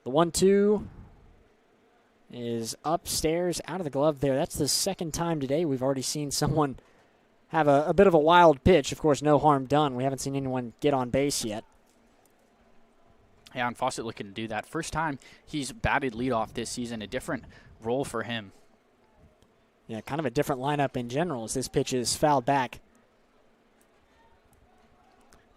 The 1-2 is upstairs, out of the glove there. That's the second time today we've already seen someone have a bit of a wild pitch. Of course, no harm done. We haven't seen anyone get on base yet. Yeah, and Fawcett looking to do that. First time he's batted leadoff this season, a different role for him. Yeah, kind of a different lineup in general as this pitch is fouled back.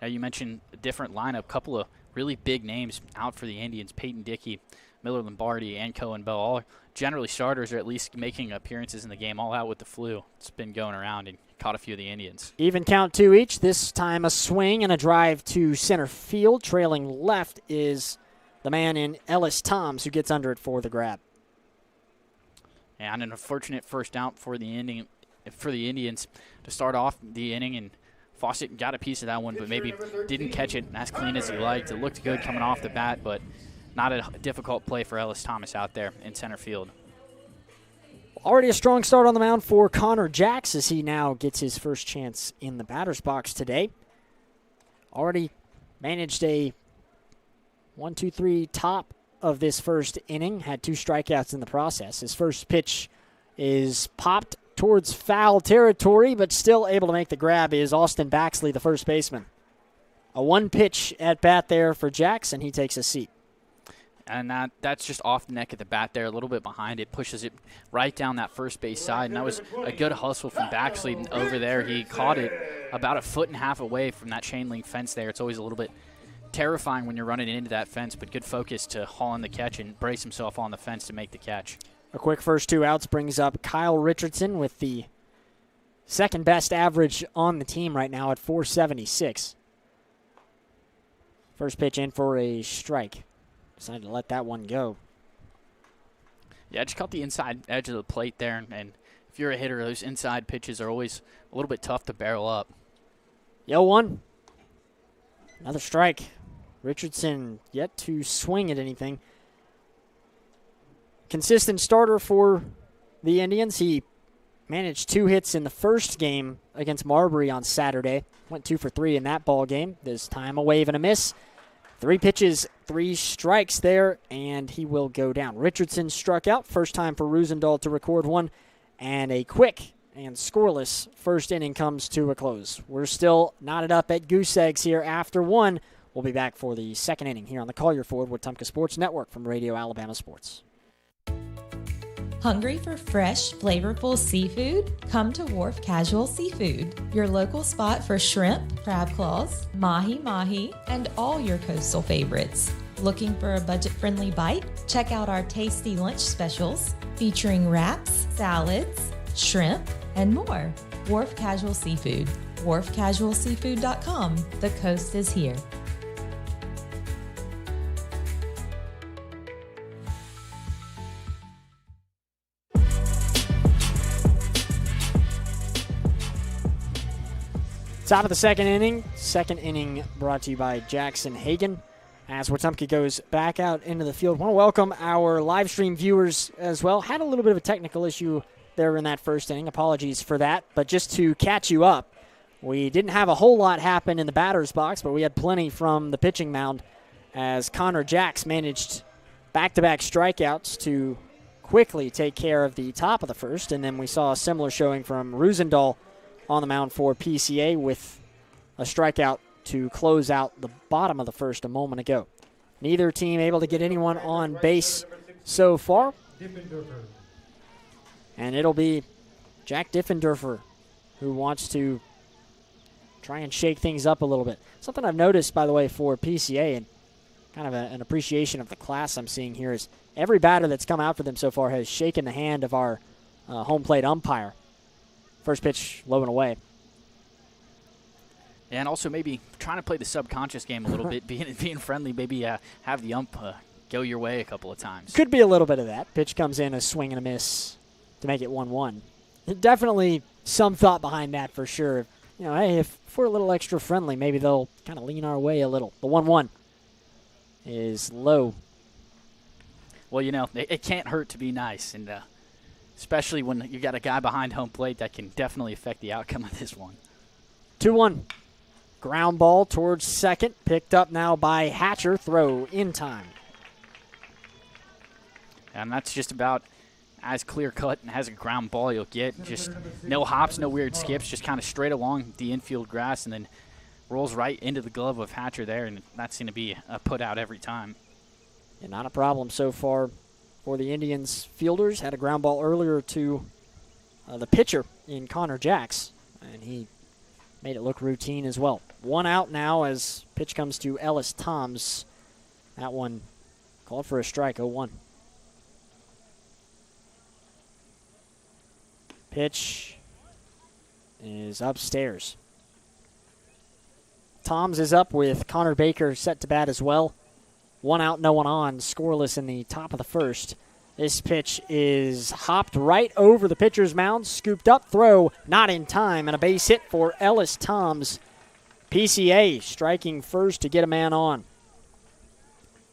Now you mentioned a different lineup, couple of really big names out for the Indians. Peyton Dickey, Miller Lombardi, and Cohen Bell, all generally starters or at least making appearances in the game, all out with the flu. It's been going around and caught a few of the Indians. Even count 2 each. This time a swing and a drive to center field. Trailing left is the man in Ellis Toms who gets under it for the grab. And an unfortunate first out for the Indians to start off the inning, and Fawcett got a piece of that one, but maybe didn't catch it as clean as he liked. It looked good coming off the bat, but not a difficult play for Ellis Thomas out there in center field. Already a strong start on the mound for Connor Jacks as he now gets his first chance in the batter's box today. Already managed a 1-2-3 top of this first inning, had 2 strikeouts in the process. His first pitch is popped towards foul territory, but still able to make the grab is Austin Baxley, the first baseman. A 1-pitch at bat there for Jacks, and he takes a seat. And that's just off the neck of the bat there, a little bit behind it, pushes it right down that first base side. And that was a good hustle from Baxley over there. He caught it about 1.5 feet away from that chain link fence there. It's always a little bit terrifying when you're running into that fence, but good focus to haul in the catch and brace himself on the fence to make the catch. A quick first 2 outs brings up Kyle Richardson with the second best average on the team right now at .476. First pitch in for a strike. Decided to let that one go. Yeah, just caught the inside edge of the plate there, and if you're a hitter, those inside pitches are always a little bit tough to barrel up. 0-1. Another strike. Richardson yet to swing at anything. Consistent starter for the Indians. He managed 2 hits in the first game against Marbury on Saturday. Went 2 for 3 in that ball game. This time a wave and a miss. 3 pitches, 3 strikes there, and he will go down. Richardson struck out. First time for Rusendahl to record one. And a quick and scoreless first inning comes to a close. We're still knotted up at goose eggs here after 1. We'll be back for the second inning here on the Collier Ford Wetumpka Sports Network from Radio Alabama Sports. Hungry for fresh, flavorful seafood? Come to Wharf Casual Seafood, your local spot for shrimp, crab claws, mahi-mahi, and all your coastal favorites. Looking for a budget-friendly bite? Check out our tasty lunch specials featuring wraps, salads, shrimp, and more. Wharf Casual Seafood, wharfcasualseafood.com. The coast is here. Top of the second inning. Second inning brought to you by Jackson Hagan. As Wetumpka goes back out into the field, I want to welcome our live stream viewers as well. Had a little bit of a technical issue there in that first inning. Apologies for that. But just to catch you up, we didn't have a whole lot happen in the batter's box, but we had plenty from the pitching mound as Connor Jacks managed back-to-back strikeouts to quickly take care of the top of the first. And then we saw a similar showing from Rusendahl on the mound for PCA with a strikeout to close out the bottom of the first a moment ago. Neither team able to get anyone on base so far. And it'll be Jack Diffenderfer who wants to try and shake things up a little bit. Something I've noticed, by the way, for PCA and kind of an appreciation of the class I'm seeing here is every batter that's come out for them so far has shaken the hand of our home plate umpire. First pitch low and away. And also maybe trying to play the subconscious game a little bit, being friendly, maybe have the ump go your way a couple of times. Could be a little bit of that. Pitch comes in, a swing and a miss to make it 1-1. Definitely some thought behind that for sure. You know, hey, if we're a little extra friendly, maybe they'll kind of lean our way a little. The 1-1 is low. Well, you know, it can't hurt to be nice, and especially when you got a guy behind home plate that can definitely affect the outcome of this one. 2-1. Ground ball towards second. Picked up now by Hatcher. Throw in time. And that's just about as clear-cut and as a ground ball you'll get. Just no hops, no weird skips, just kind of straight along the infield grass and then rolls right into the glove of Hatcher there, and that's going to be a put-out every time. And not a problem so far for the Indians. Fielders had a ground ball earlier to the pitcher in Connor Jacks, and he made it look routine as well. 1 out now as pitch comes to Ellis Toms. That one called for a strike, 0-1. Pitch is upstairs. Toms is up with Connor Baker set to bat as well. 1 out, no one on, scoreless in the top of the first. This pitch is hopped right over the pitcher's mound, scooped up, throw not in time, and a base hit for Ellis Toms. PCA striking first to get a man on.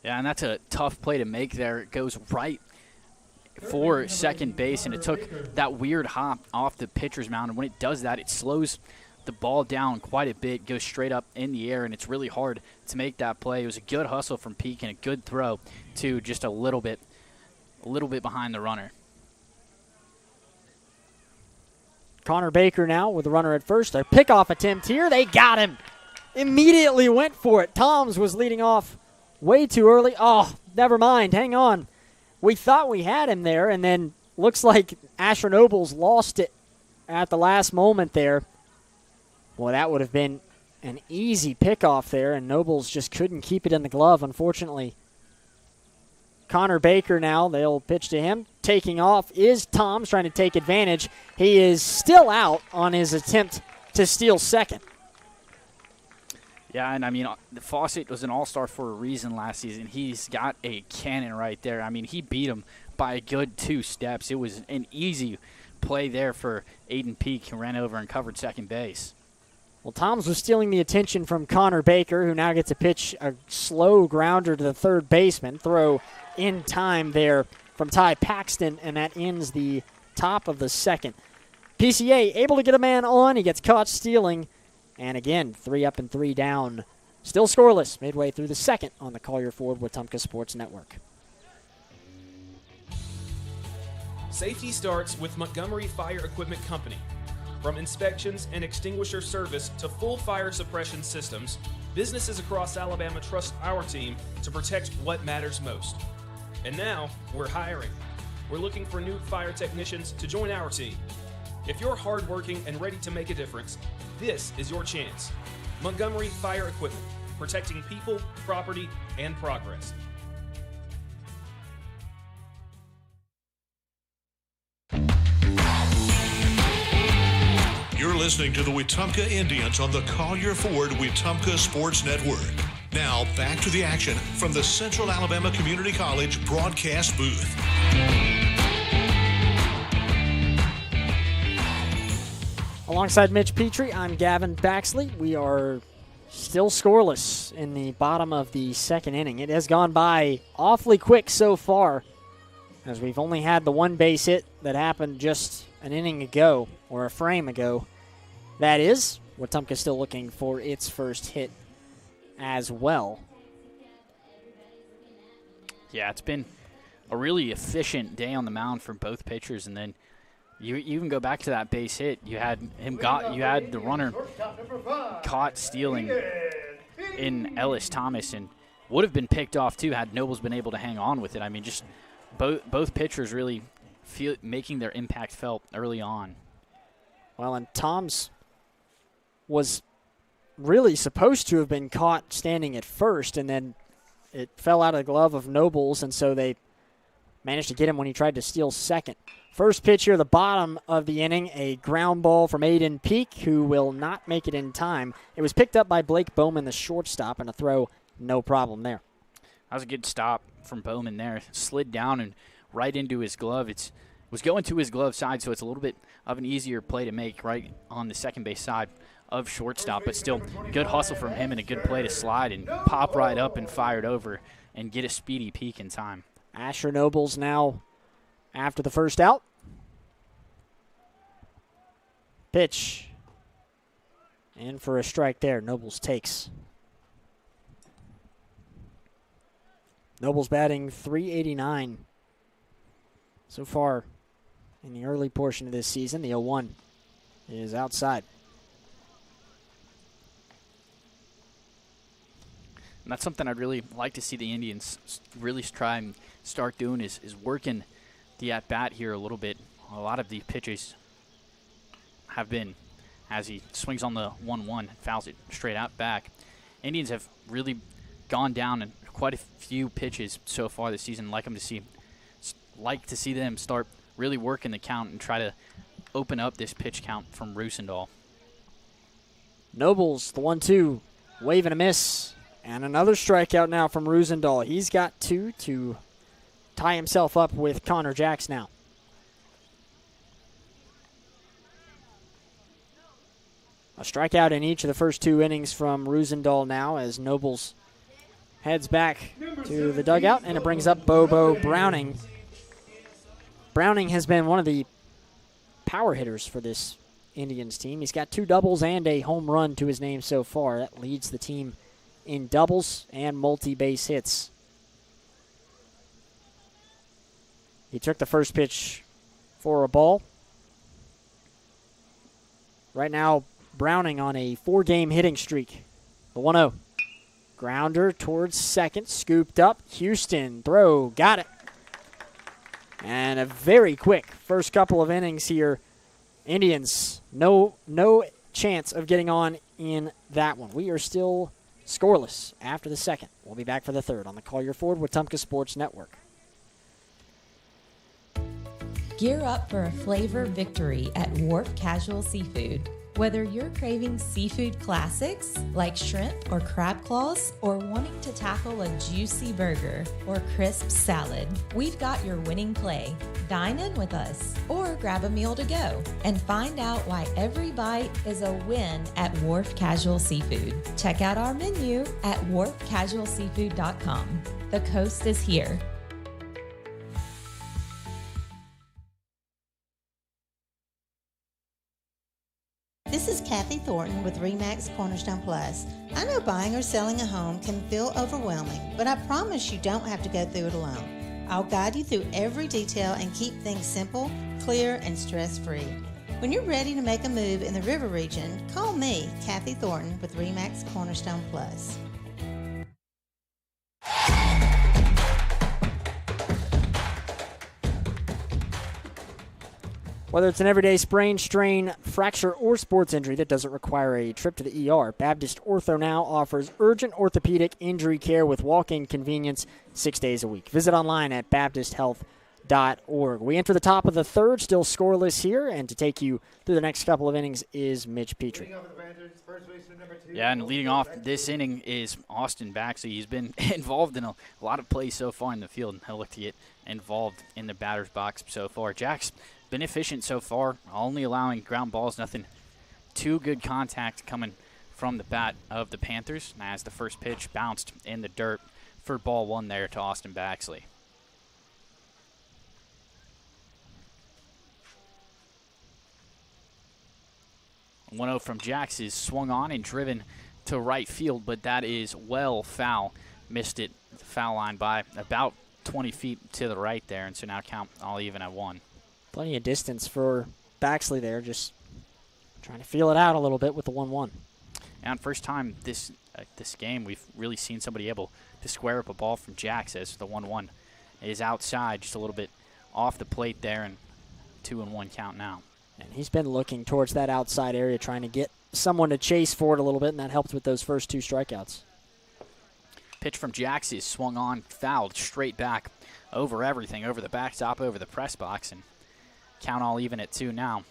Yeah, and that's a tough play to make there. It goes right for second base, and it took that weird hop off the pitcher's mound, and when it does that, it slows the ball down quite a bit, goes straight up in the air, and it's really hard to make that play. It was a good hustle from Peak and a good throw to just a little bit behind the runner. Connor Baker now with the runner at first. A pickoff attempt here. They got him. Immediately went for it. Toms was leading off way too early. Oh, never mind. Hang on. We thought we had him there, and then looks like Asher Nobles lost it at the last moment there. Well, that would have been an easy pickoff there, and Nobles just couldn't keep it in the glove, unfortunately. Connor Baker now, they'll pitch to him. Taking off is Toms, trying to take advantage. He is still out on his attempt to steal second. Yeah, and I mean, Fawcett was an all-star for a reason last season. He's got a cannon right there. I mean, he beat him by a good 2 steps. It was an easy play there for Aiden Peak, who ran over and covered second base. Well, Toms was stealing the attention from Connor Baker, who now gets to pitch a slow grounder to the third baseman. Throw in time there from Ty Paxton, and that ends the top of the second. PCA able to get a man on. He gets caught stealing. And again, 3 up and 3 down. Still scoreless midway through the second on the Collier Ford Wetumpka Sports Network. Safety starts with Montgomery Fire Equipment Company. From inspections and extinguisher service to full fire suppression systems, businesses across Alabama trust our team to protect what matters most. And now, we're hiring. We're looking for new fire technicians to join our team. If you're hardworking and ready to make a difference, this is your chance. Montgomery Fire Equipment, protecting people, property, and progress. You're listening to the Wetumpka Indians on the Collier Ford Wetumpka Sports Network. Now, back to the action from the Central Alabama Community College broadcast booth. Alongside Mitch Petrie, I'm Gavin Baxley. We are still scoreless in the bottom of the second inning. It has gone by awfully quick so far, as we've only had the 1 base hit that happened just an inning ago, or a frame ago. That is, Wetumpka still looking for its first hit as well. Yeah, it's been a really efficient day on the mound for both pitchers, and then you even go back to that base hit. You had the runner caught stealing in Ellis Thomas, and would have been picked off too had Nobles been able to hang on with it. I mean, just both pitchers really making their impact felt early on. Well, and Toms was really supposed to have been caught standing at first, and then it fell out of the glove of Nobles, and so they managed to get him when he tried to steal second. First pitch here, the bottom of the inning, a ground ball from Aiden Peak, who will not make it in time. It was picked up by Blake Bowman, the shortstop, and a throw, no problem there. That was a good stop from Bowman there. Slid down and right into his glove. It was going to his glove side, so it's a little bit of an easier play to make right on the second base side of shortstop, but still good hustle from him and a good play to slide and pop right up and fire it over and get a speedy peak in time. Asher Nobles now after the first out. Pitch. And for a strike there, Nobles takes. Nobles batting .389. So far in the early portion of this season, the 0-1 is outside. And that's something I'd really like to see the Indians really try and start doing is working the at-bat here a little bit. A lot of the pitches have been as he swings on the 1-1, fouls it straight out back. Indians have really gone down in quite a few pitches so far this season. Like to see them start really working the count and try to open up this pitch count from Roosendahl. Nobles, the 1-2, wave and a miss. And another strikeout now from Roosendahl. He's got 2 to tie himself up with Connor Jacks now. A strikeout in each of the first 2 innings from Roosendahl now as Nobles heads back to the dugout, and it brings up Bobo Browning. Browning has been one of the power hitters for this Indians team. He's got 2 doubles and a home run to his name so far. That leads the team in doubles and multi-base hits. He took the first pitch for a ball. Right now, Browning on a 4-game hitting streak. The 1-0. Grounder towards second, scooped up. Houston, throw, got it. And a very quick first couple of innings here. Indians, no chance of getting on in that one. We are still scoreless after the second. We'll be back for the third on the Collier Ford Wetumpka Sports Network. Gear up for a flavor victory at Wharf Casual Seafood. Whether you're craving seafood classics like shrimp or crab claws, or wanting to tackle a juicy burger or crisp salad, we've got your winning play. Dine in with us or grab a meal to go and find out why every bite is a win at Wharf Casual Seafood. Check out our menu at wharfcasualseafood.com. The coast is here. This is Kathy Thornton with RE/MAX Cornerstone Plus. I know buying or selling a home can feel overwhelming, but I promise you don't have to go through it alone. I'll guide you through every detail and keep things simple, clear, and stress-free. When you're ready to make a move in the River region, call me, Kathy Thornton with RE/MAX Cornerstone Plus. Whether it's an everyday sprain, strain, fracture, or sports injury that doesn't require a trip to the ER, Baptist Ortho now offers urgent orthopedic injury care with walk-in convenience 6 days a week. Visit online at baptisthealth.org. We enter the top of the third, still scoreless here, and to take you through the next couple of innings is Mitch Petrie. Yeah, and leading off this inning is Austin Baxley. He's been involved in a lot of plays so far in the field, and he'll look to get involved in the batter's box so far. Jack's been efficient so far, only allowing ground balls, nothing too good contact coming from the bat of the Panthers, as the first pitch bounced in the dirt for ball 1 there to Austin Baxley. A 1-0 from Jax is swung on and driven to right field, but that is well foul. Missed it, the foul line by about 20 feet to the right there, and so now count all even at 1. Plenty of distance for Baxley there, just trying to feel it out a little bit with the 1-1. And first time this game, we've really seen somebody able to square up a ball from Jax as the 1-1 is outside, just a little bit off the plate there, and 2-1 count now. And he's been looking towards that outside area, trying to get someone to chase for it a little bit, and that helped with those first 2 strikeouts. Pitch from Jax is swung on, fouled straight back over everything, over the backstop, over the press box, and count all even at 2 now.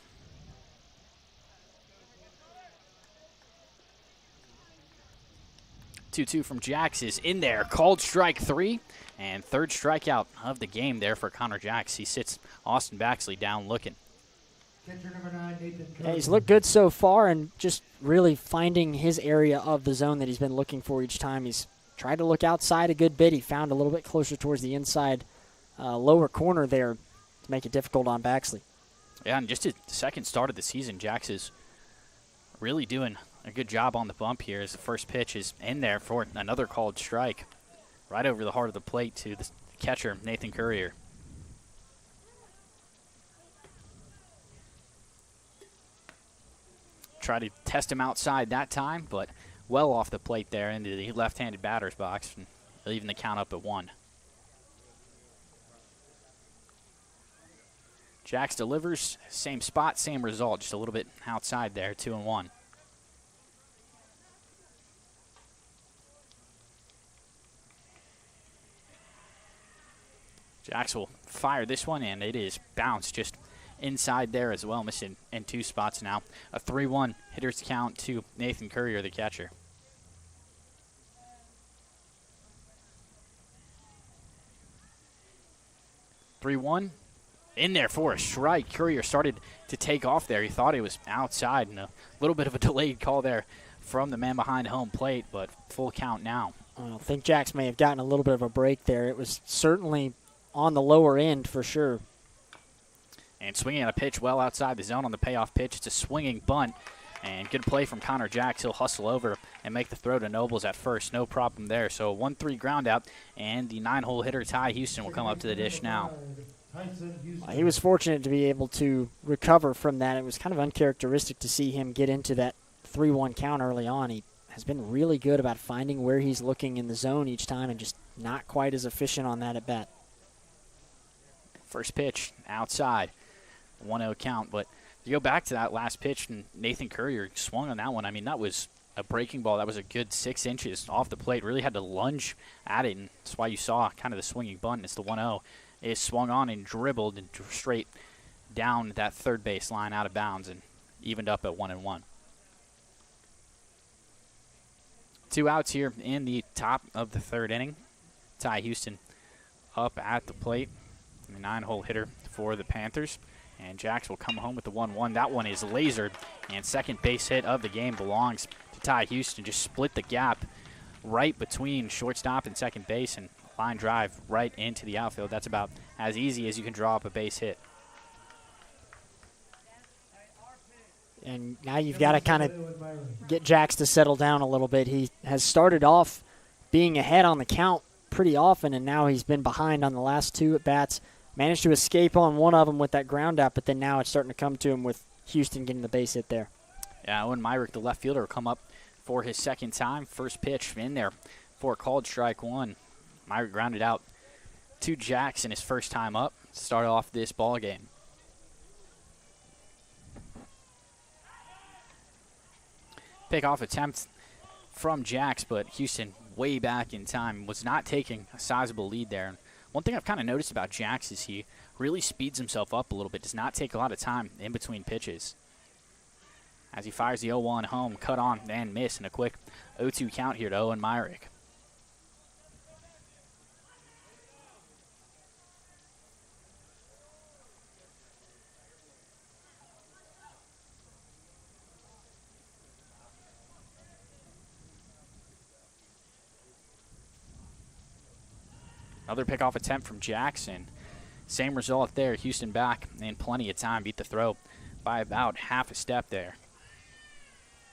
Two from Jax is in there. Called strike 3, and third strikeout of the game there for Connor Jax. He sits Austin Baxley down looking. Yeah, he's looked good so far, and just really finding his area of the zone that he's been looking for each time. He's tried to look outside a good bit. He found a little bit closer towards the inside lower corner there to make it difficult on Baxley. Yeah, and just his second start of the season, Jax is really doing a good job on the bump here as the first pitch is in there for another called strike right over the heart of the plate to the catcher, Nathan Courier. try to test him outside that time, but well off the plate there into the left-handed batter's box, and leaving the count up at 1. Jax delivers, same spot, same result, just a little bit outside there, 2-1. Jax will fire this one, and it is bounced just inside there as well, missing in 2 spots now. A 3-1 hitter's count to Nathan Courier, the catcher. (3-1) in there for a strike. Courier started to take off there. He thought he was outside, and a little bit of a delayed call there from the man behind home plate, but full count now. I think Jax may have gotten a little bit of a break there. It was certainly on the lower end for sure. And swinging at a pitch well outside the zone on the payoff pitch. It's a swinging bunt, and good play from Connor Jax. He'll hustle over and make the throw to Nobles at first. No problem there. So a 1-3 ground out, and the 9-hole hitter Ty Houston will come up to the dish now. He was fortunate to be able to recover from that. It was kind of uncharacteristic to see him get into that 3-1 count early on. He has been really good about finding where he's looking in the zone each time and just not quite as efficient on that at bat. First pitch outside, 1-0 count. But you go back to that last pitch, and Nathan Courier swung on that one. I mean, that was a breaking ball. That was a good 6 inches off the plate. Really had to lunge at it, and that's why you saw kind of the swinging bunt. It's the 1-0. It swung on and dribbled and straight down that third base line out of bounds and evened up at 1-1. 2 outs here in the top of the 3rd inning. Ty Houston up at the plate. The 9-hole hitter for the Panthers. And Jax will come home with the 1-1. That one is lasered, and second base hit of the game belongs to Ty Houston. Just split the gap right between shortstop and second base, and line drive right into the outfield. That's about as easy as you can draw up a base hit. And now you've got to kind of get Jax to settle down a little bit. He has started off being ahead on the count pretty often, and now he's been behind on the last 2 at-bats. Managed to escape on one of them with that ground out, but then now it's starting to come to him with Houston getting the base hit there. Yeah, Owen Myrick, the left fielder, will come up for his second time. First pitch in there for a called strike 1. Myrick grounded out to Jackson his first time up to start off this ball game. Pickoff attempt from Jax, but Houston way back in time was not taking a sizable lead there. One thing I've kind of noticed about Jax is he really speeds himself up a little bit, does not take a lot of time in between pitches. As he fires the 0-1 home, cut on and miss, and a quick 0-2 count here to Owen Myrick. Another pickoff attempt from Jackson. Same result there. Houston back and plenty of time. Beat the throw by about half a step there.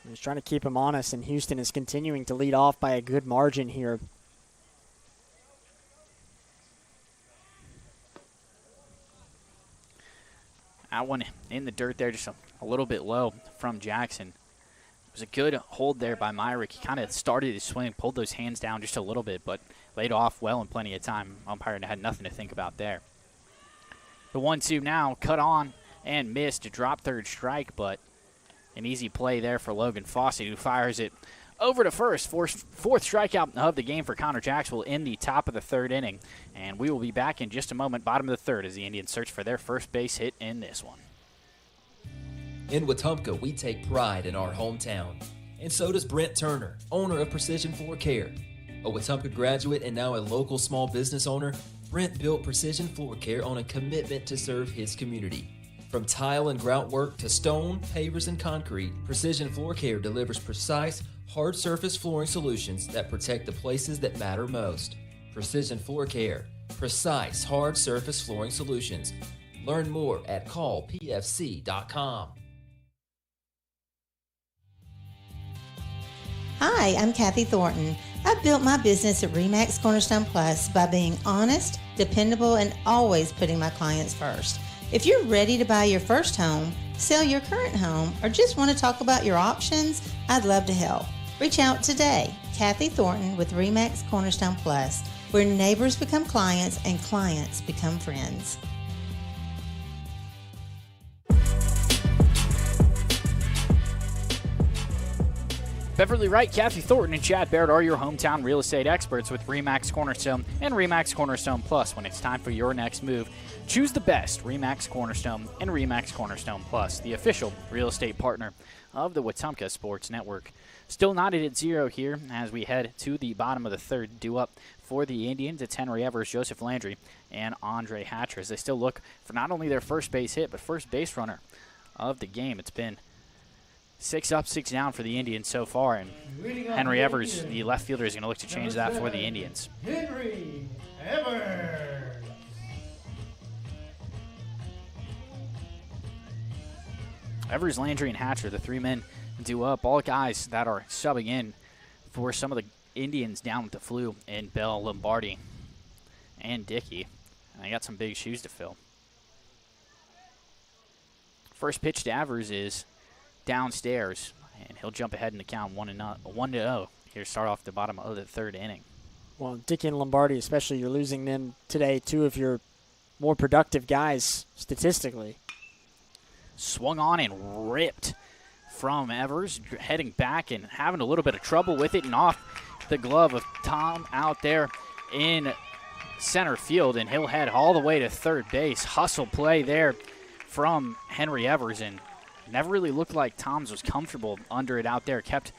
He's trying to keep him honest, and Houston is continuing to lead off by a good margin here. That one in the dirt there, just a little bit low from Jackson. It was a good hold there by Myrick. He kind of started his swing, pulled those hands down just a little bit, but laid off well in plenty of time. Umpire had nothing to think about there. The 1-2 now, cut on and missed to drop third strike, but an easy play there for Logan Fawcett, who fires it over to first. Fourth strikeout of the game for Connor Jacksville in the top of the 3rd inning. And we will be back in just a moment, bottom of the 3rd, as the Indians search for their first base hit in this one. In Wetumpka, we take pride in our hometown. And so does Brent Turner, owner of Precision Floor Care. A Wetumpka graduate and now a local small business owner, Brent built Precision Floor Care on a commitment to serve his community. From tile and grout work to stone, pavers, and concrete, Precision Floor Care delivers precise, hard surface flooring solutions that protect the places that matter most. Precision Floor Care. Precise, hard surface flooring solutions. Learn more at callpfc.com. Hi, I'm Kathy Thornton. I've built my business at RE/MAX Cornerstone Plus by being honest, dependable, and always putting my clients first. If you're ready to buy your first home, Sell your current home or just want to talk about your options? I'd love to help. Reach out today. Kathy Thornton with RE/MAX Cornerstone Plus, where neighbors become clients and clients become friends. Beverly Wright, Kathy Thornton, and Chad Baird are your hometown real estate experts with RE/MAX Cornerstone and RE/MAX Cornerstone Plus. When it's time for your next move, choose the best RE/MAX Cornerstone and RE/MAX Cornerstone Plus, the official real estate partner of the Wetumpka Sports Network. Still knotted at 0 here as we head to the bottom of the third. Due up for the Indians, it's Henry Evers, Joseph Landry, and Andre Hatcher as they still look for not only their first base hit, but first base runner of the game. It's been 6 up, 6 down for the Indians so far, and Henry Evers, the left fielder, is going to look to change that for the Indians. Henry Evers. Evers, Landry, and Hatcher, the 3 men due up. All guys that are subbing in for some of the Indians down with the flu, and Bell, Lombardi, and Dickey. And they got some big shoes to fill. First pitch to Evers is downstairs, and he'll jump ahead in the count 1-0 here to start off the bottom of the third inning. Well, Dickey and Lombardi especially, you're losing them today, 2 of your more productive guys statistically. Swung on and ripped from Evers, heading back and having a little bit of trouble with it, and off the glove of Tom out there in center field, and he'll head all the way to third base. Hustle play there from Henry Evers, and never really looked like Tom's was comfortable under it out there. Kept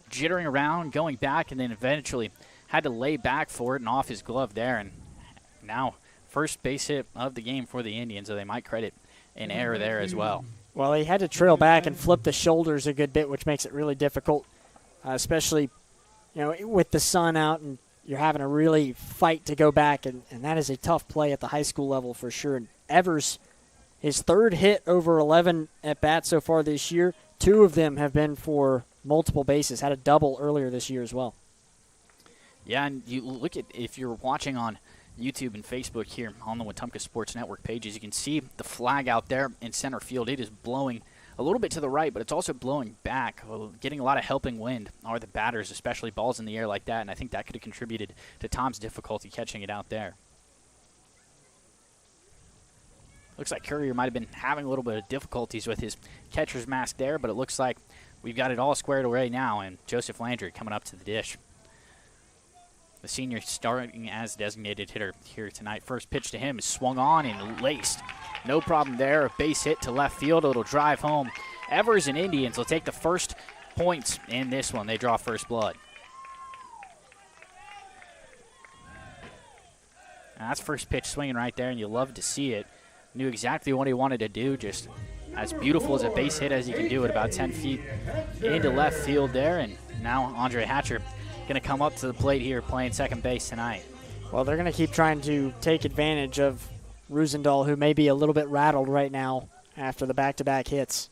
jittering around, going back, and then eventually had to lay back for it and off his glove there. And now first base hit of the game for the Indians, so they might credit an error there as well. Well, he had to trail back and flip the shoulders a good bit, which makes it really difficult, especially with the sun out and you're having to really fight to go back, and that is a tough play at the high school level for sure. And Evers, his third hit over 11 at-bats so far this year, 2 of them have been for multiple bases. Had a double earlier this year as well. Yeah, and you look at, if you're watching on YouTube and Facebook here on the Wetumpka Sports Network pages, you can see the flag out there in center field. It is blowing a little bit to the right, but it's also blowing back. Getting a lot of helping wind are the batters, especially balls in the air like that, and I think that could have contributed to Tom's difficulty catching it out there. Looks like Courier might have been having a little bit of difficulties with his catcher's mask there, but it looks like we've got it all squared away now, and Joseph Landry coming up to the dish. The senior starting as designated hitter here tonight. First pitch to him is swung on and laced. No problem there. A base hit to left field. It'll drive home. Evers and Indians will take the first points in this one. They draw first blood. And that's first pitch swinging right there, and you love to see it. Knew exactly what he wanted to do, just as beautiful as a base hit as he can do it, about 10 feet into left field there. And now Andre Hatcher going to come up to the plate here playing second base tonight. Well, they're going to keep trying to take advantage of Roosendahl, who may be a little bit rattled right now after the back-to-back hits.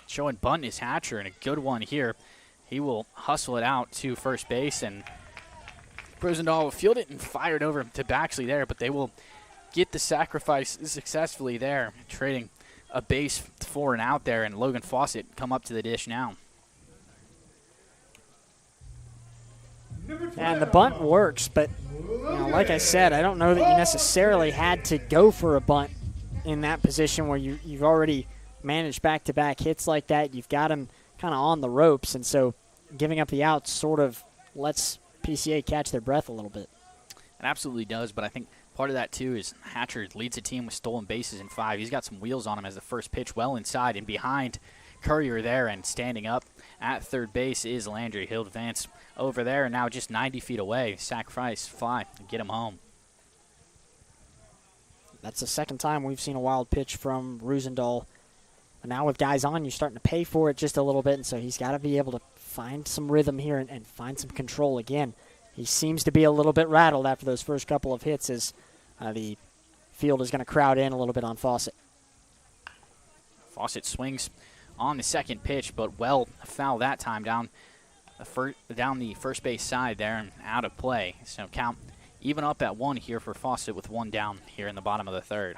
Showing bunt is Hatcher, and a good one here. He will hustle it out to first base, and Roosendahl will field it and fire it over to Baxley there, but they will get the sacrifice successfully there, trading a base for an out there, and Logan Fawcett come up to the dish now. And the bunt works, but like I said, I don't know that you necessarily had to go for a bunt in that position where you've already managed back-to-back hits like that. You've got him kind of on the ropes, and so giving up the outs sort of lets PCA catch their breath a little bit. It absolutely does, but I think part of that, too, is Hatcher leads the team with stolen bases in 5. He's got some wheels on him as the first pitch well inside and behind Courier there, and standing up at third base is Landry. He'll advance over there, and now just 90 feet away. Sacrifice fly and get him home. That's the second time we've seen a wild pitch from Roosendahl. But now with guys on, you're starting to pay for it just a little bit, and so he's got to be able to find some rhythm here and find some control again. He seems to be a little bit rattled after those first couple of hits as the field is going to crowd in a little bit on Fawcett. Fawcett swings on the second pitch, but well foul that time down the first base side there and out of play. So count even up at 1 here for Fawcett with 1 down here in the bottom of the third.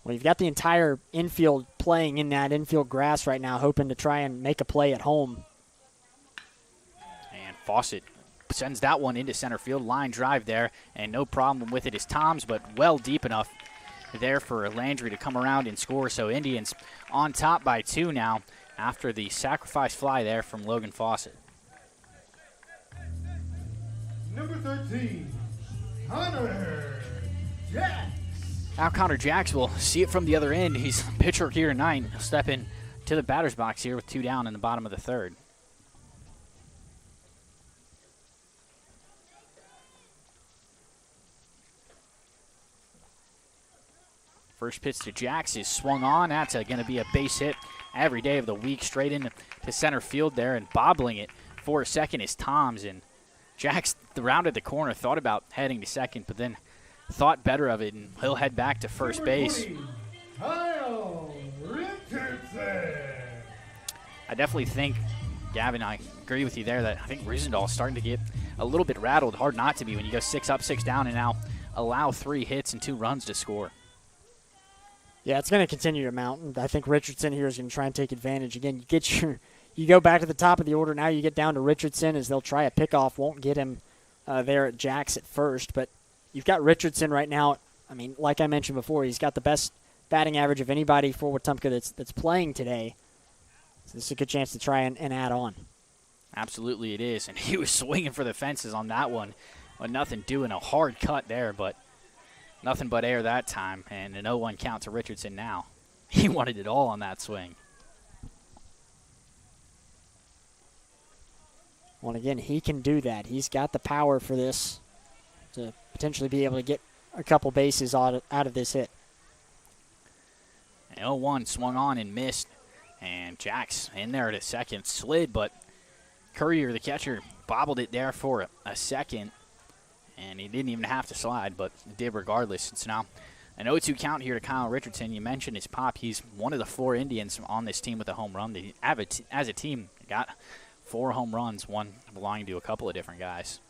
Well, you've got the entire infield playing in that infield grass right now, hoping to try and make a play at home. And Fawcett sends that one into center field. Line drive there, and no problem with it is Tom's, but well deep enough there for Landry to come around and score. So Indians on top by 2 now after the sacrifice fly there from Logan Fawcett. Number 13, Connor Jacks. Now Connor Jacks will see it from the other end. He's pitcher here tonight. He'll step in to the batter's box here with 2 down in the bottom of the 3rd. First pitch to Jacks is swung on. That's going to be a base hit every day of the week, straight into center field there, and bobbling it for a second is Toms. And Jacks rounded the corner, thought about heading to second, but then thought better of it, and he'll head back to first base. 20, Kyle Richardson. I definitely think, Gavin, I agree with you there that I think Riesendahl is starting to get a little bit rattled. Hard not to be when you go 6 up, 6 down, and now allow 3 hits and 2 runs to score. Yeah, it's going to continue to mount, and I think Richardson here is going to try and take advantage. Again, you go back to the top of the order, now you get down to Richardson as they'll try a pickoff, won't get him there at Jacks at first, but you've got Richardson right now. I mean, like I mentioned before, he's got the best batting average of anybody for Wetumpka that's playing today. So this is a good chance to try and add on. Absolutely it is, and he was swinging for the fences on that one with nothing doing. A hard cut there, but nothing but air that time, and an 0-1 count to Richardson now. He wanted it all on that swing. Well, again, he can do that. He's got the power for this to potentially be able to get a couple bases out of this hit. And 0-1 swung on and missed, and Jacks in there at a second. Slid, but Courier, the catcher, bobbled it there for a second, and he didn't even have to slide, but did regardless. It's now an 0-2 count here to Kyle Richardson. You mentioned his pop. He's one of the 4 Indians on this team with a home run. They as a team got 4 home runs, one belonging to a couple of different guys.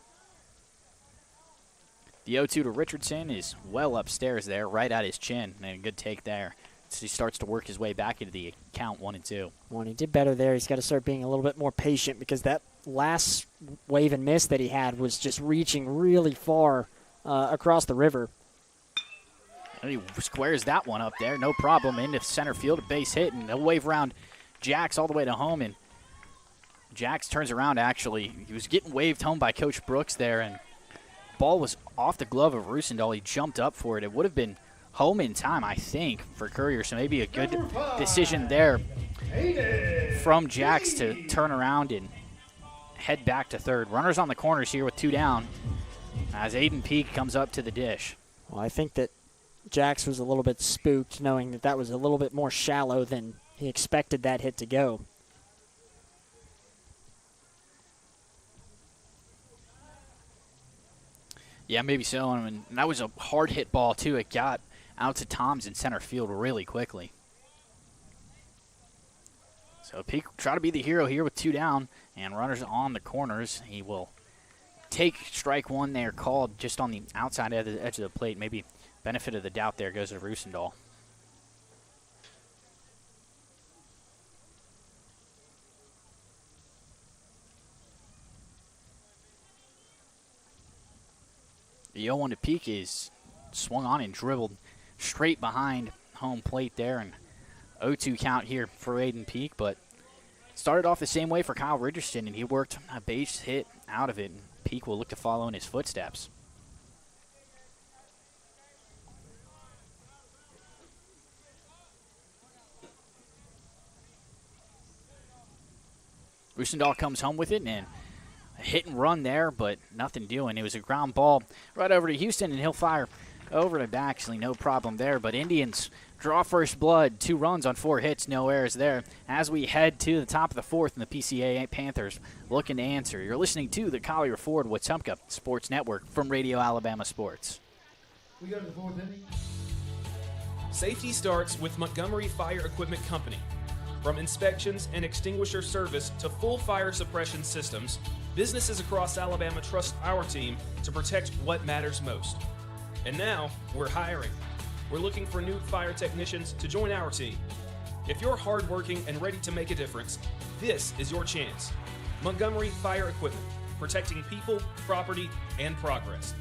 The 0-2 to Richardson is well upstairs there, right at his chin, and a good take there. So he starts to work his way back into the count 1-2. Well, and he did better there. He's got to start being a little bit more patient because that last wave and miss that he had was just reaching really far across the river. And he squares that one up there, no problem, into center field, a base hit, and he'll wave around Jacks all the way to home. And Jacks turns around, actually. He was getting waved home by Coach Brooks there, and ball was off the glove of Riesendahl. He jumped up for it. It would have been home in time, I think, for Courier, so maybe a good decision there from Jacks to turn around and head back to third. Runners on the corners here with 2 down as Aiden Peak comes up to the dish. Well, I think that Jacks was a little bit spooked knowing that was a little bit more shallow than he expected that hit to go. Yeah, maybe so. I mean, that was a hard hit ball, too. It got out to Toms in center field really quickly. So Peak try to be the hero here with 2 down, and runners on the corners. He will take strike 1 there, called just on the outside edge of the plate. Maybe benefit of the doubt there goes to Riesendahl. The 0-1 to Peak is swung on and dribbled straight behind home plate there, and 0-2 count here for Aiden Peak, but started off the same way for Kyle Richardson, and he worked a base hit out of it, and Peak will look to follow in his footsteps. Riesendahl comes home with it, and a hit and run there, but nothing doing. It was a ground ball right over to Houston, and he'll fire over to Baxley. No problem there, but Indians draw first blood. 2 runs on 4 hits, no errors there. As we head to the top of the 4th, and the PCA Panthers looking to answer. You're listening to the Collier Ford Wetumpka Sports Network from Radio Alabama Sports. We go to the 4th inning. Safety starts with Montgomery Fire Equipment Company. From inspections and extinguisher service to full fire suppression systems, businesses across Alabama trust our team to protect what matters most. And now, we're hiring. We're looking for new fire technicians to join our team. If you're hardworking and ready to make a difference, this is your chance. Montgomery Fire Equipment, protecting people, property, and progress.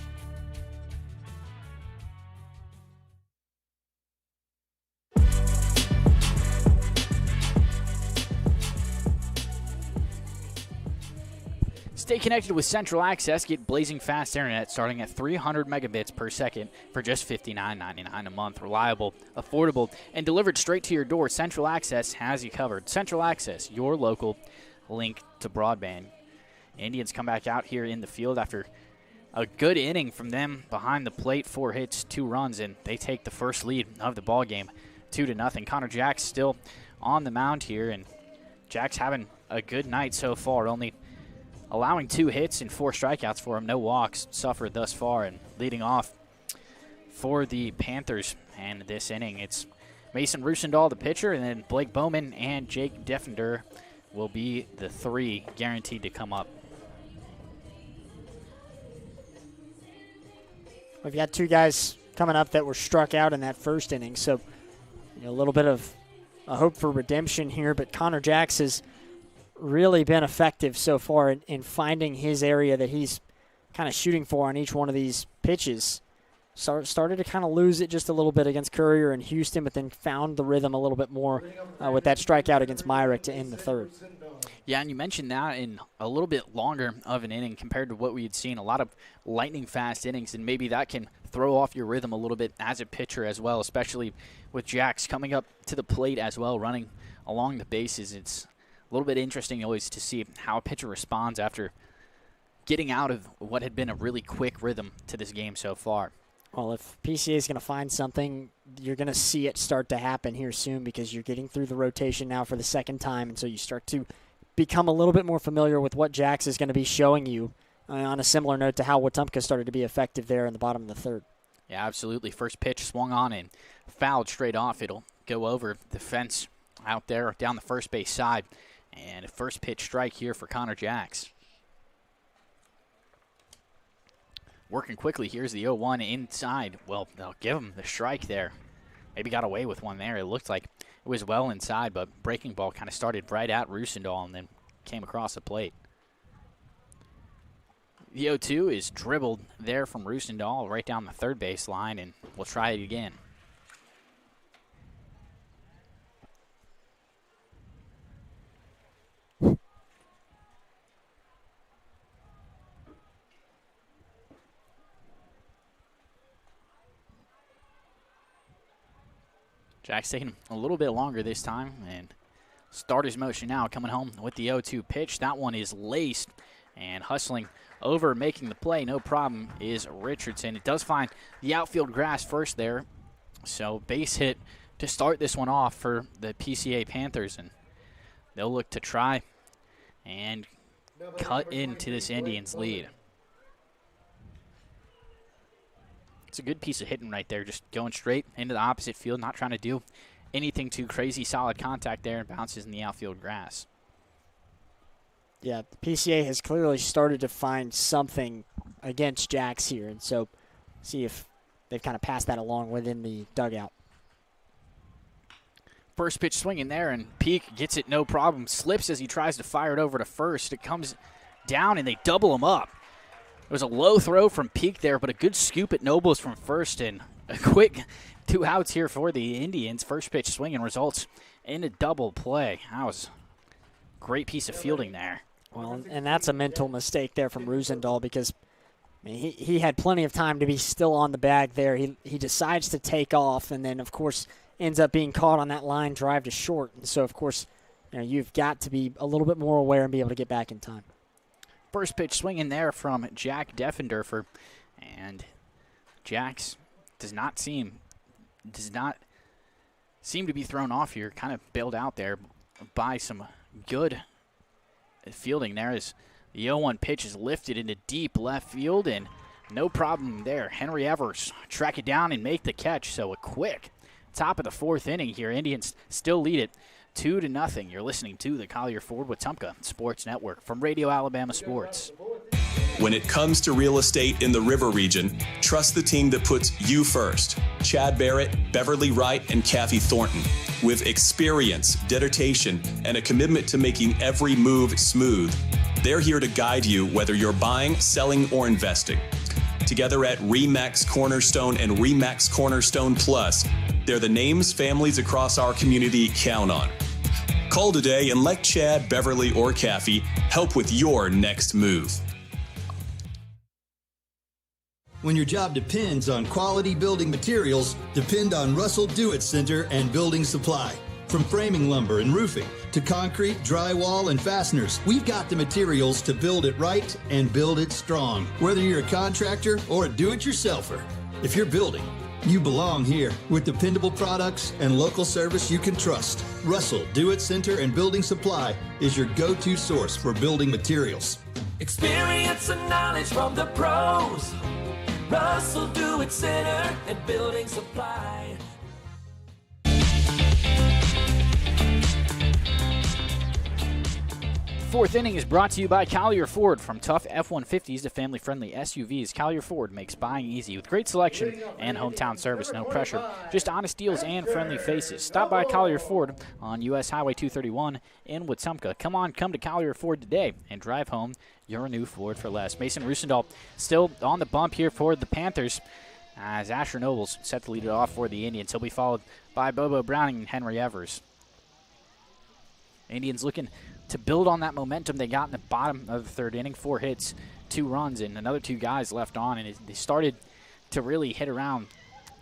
Stay connected with Central Access. Get blazing fast internet starting at 300 megabits per second for just $59.99 a month. Reliable, affordable, and delivered straight to your door. Central Access has you covered. Central Access, your local link to broadband. Indians come back out here in the field after a good inning from them behind the plate. 4 hits, 2 runs, and they take the first lead of the ball game, 2-0. Connor Jack's still on the mound here, and Jack's having a good night so far, only allowing 2 hits and 4 strikeouts for him. No walks suffered thus far. And leading off for the Panthers and this inning, it's Mason Rusendahl, the pitcher, and then Blake Bowman and Jake Defender will be the 3 guaranteed to come up. We've got 2 guys coming up that were struck out in that first inning, so a little bit of a hope for redemption here. But Connor Jacks has really been effective so far in finding his area that he's kind of shooting for on each one of these pitches. Started to kind of lose it just a little bit against Courier and Houston, but then found the rhythm a little bit more with that strikeout against Myrick to end the third. Yeah, and you mentioned that in a little bit longer of an inning compared to what we had seen. A lot of lightning-fast innings, and maybe that can throw off your rhythm a little bit as a pitcher as well, especially with Jax coming up to the plate as well, running along the bases. It's a little bit interesting always to see how a pitcher responds after getting out of what had been a really quick rhythm to this game so far. Well, if PCA is going to find something, you're going to see it start to happen here soon because you're getting through the rotation now for the second time, and so you start to become a little bit more familiar with what Jax is going to be showing you on a similar note to how Wetumpka started to be effective there in the bottom of the third. Yeah, absolutely. First pitch swung on and fouled straight off. It'll go over the fence out there down the first base side. And a first pitch strike here for Connor Jax. Working quickly, here's the 0-1 inside. Well, they'll give him the strike there. Maybe got away with one there. It looked like it was well inside, but breaking ball kind of started right at Rusendahl and then came across the plate. The 0-2 is dribbled there from Rusendahl right down the third base line, and we'll try it again. Jack's taking a little bit longer this time, and starter's motion now coming home with the 0-2 pitch. That one is laced, and hustling over, making the play, no problem, is Richardson. It does find the outfield grass first there, so base hit to start this one off for the PCA Panthers, and they'll look to try and cut into this Indians lead. It's a good piece of hitting right there, just going straight into the opposite field, not trying to do anything too crazy. Solid contact there and bounces in the outfield grass. Yeah, the PCA has clearly started to find something against Jax here, and so see if they've kind of passed that along within the dugout. First pitch swinging there, and Peak gets it no problem. Slips as he tries to fire it over to first. It comes down, and they double him up. It was a low throw from Peak there, but a good scoop at Nobles from first, and a quick 2 outs here for the Indians. First pitch swinging results in a double play. That was a great piece of fielding there. Well, and that's a mental mistake there from Rusendahl because I mean, he had plenty of time to be still on the bag there. He decides to take off, and then, of course, ends up being caught on that line drive to short. And so, of course, you've got to be a little bit more aware and be able to get back in time. First pitch swinging there from Jack Deffendorfer, and Jax does not seem to be thrown off here. Kind of bailed out there by some good fielding there as the 0-1 pitch is lifted into deep left field, and no problem there. Henry Evers track it down and make the catch. So a quick top of the 4th inning here. Indians still lead it 2-0. You're listening to the Collier Ford Wetumpka Sports Network from Radio Alabama Sports. When it comes to real estate in the River region, trust the team that puts you first. Chad Barrett, Beverly Wright, and Kathy Thornton. With experience, dedication, and a commitment to making every move smooth, they're here to guide you whether you're buying, selling, or investing. Together at RE/MAX Cornerstone and RE/MAX Cornerstone Plus, they're the names families across our community count on. Call today and let Chad, Beverly, or Kathy help with your next move. When your job depends on quality building materials, depend on Russell Do-It Center and Building Supply. From framing lumber and roofing to concrete, drywall, and fasteners, we've got the materials to build it right and build it strong. Whether you're a contractor or a do-it-yourselfer, if you're building, you belong here with dependable products and local service you can trust. Russell Do-It Center and Building Supply is your go-to source for building materials. Experience and knowledge from the pros. Russell Do-It Center and Building Supply. Fourth inning is brought to you by Collier Ford. From tough F-150s to family-friendly SUVs, Collier Ford makes buying easy with great selection and hometown service. No pressure, just honest deals and friendly faces. Stop by Collier Ford on U.S. Highway 231 in Wetumpka. Come to Collier Ford today and drive home your new Ford for less. Mason Rusendahl still on the bump here for the Panthers as Asher Nobles set to lead it off for the Indians. He'll be followed by Bobo Browning and Henry Evers. Indians looking to build on that momentum they got in the bottom of the third inning. 4 hits, 2 runs, and another 2 guys left on. And they started to really hit around.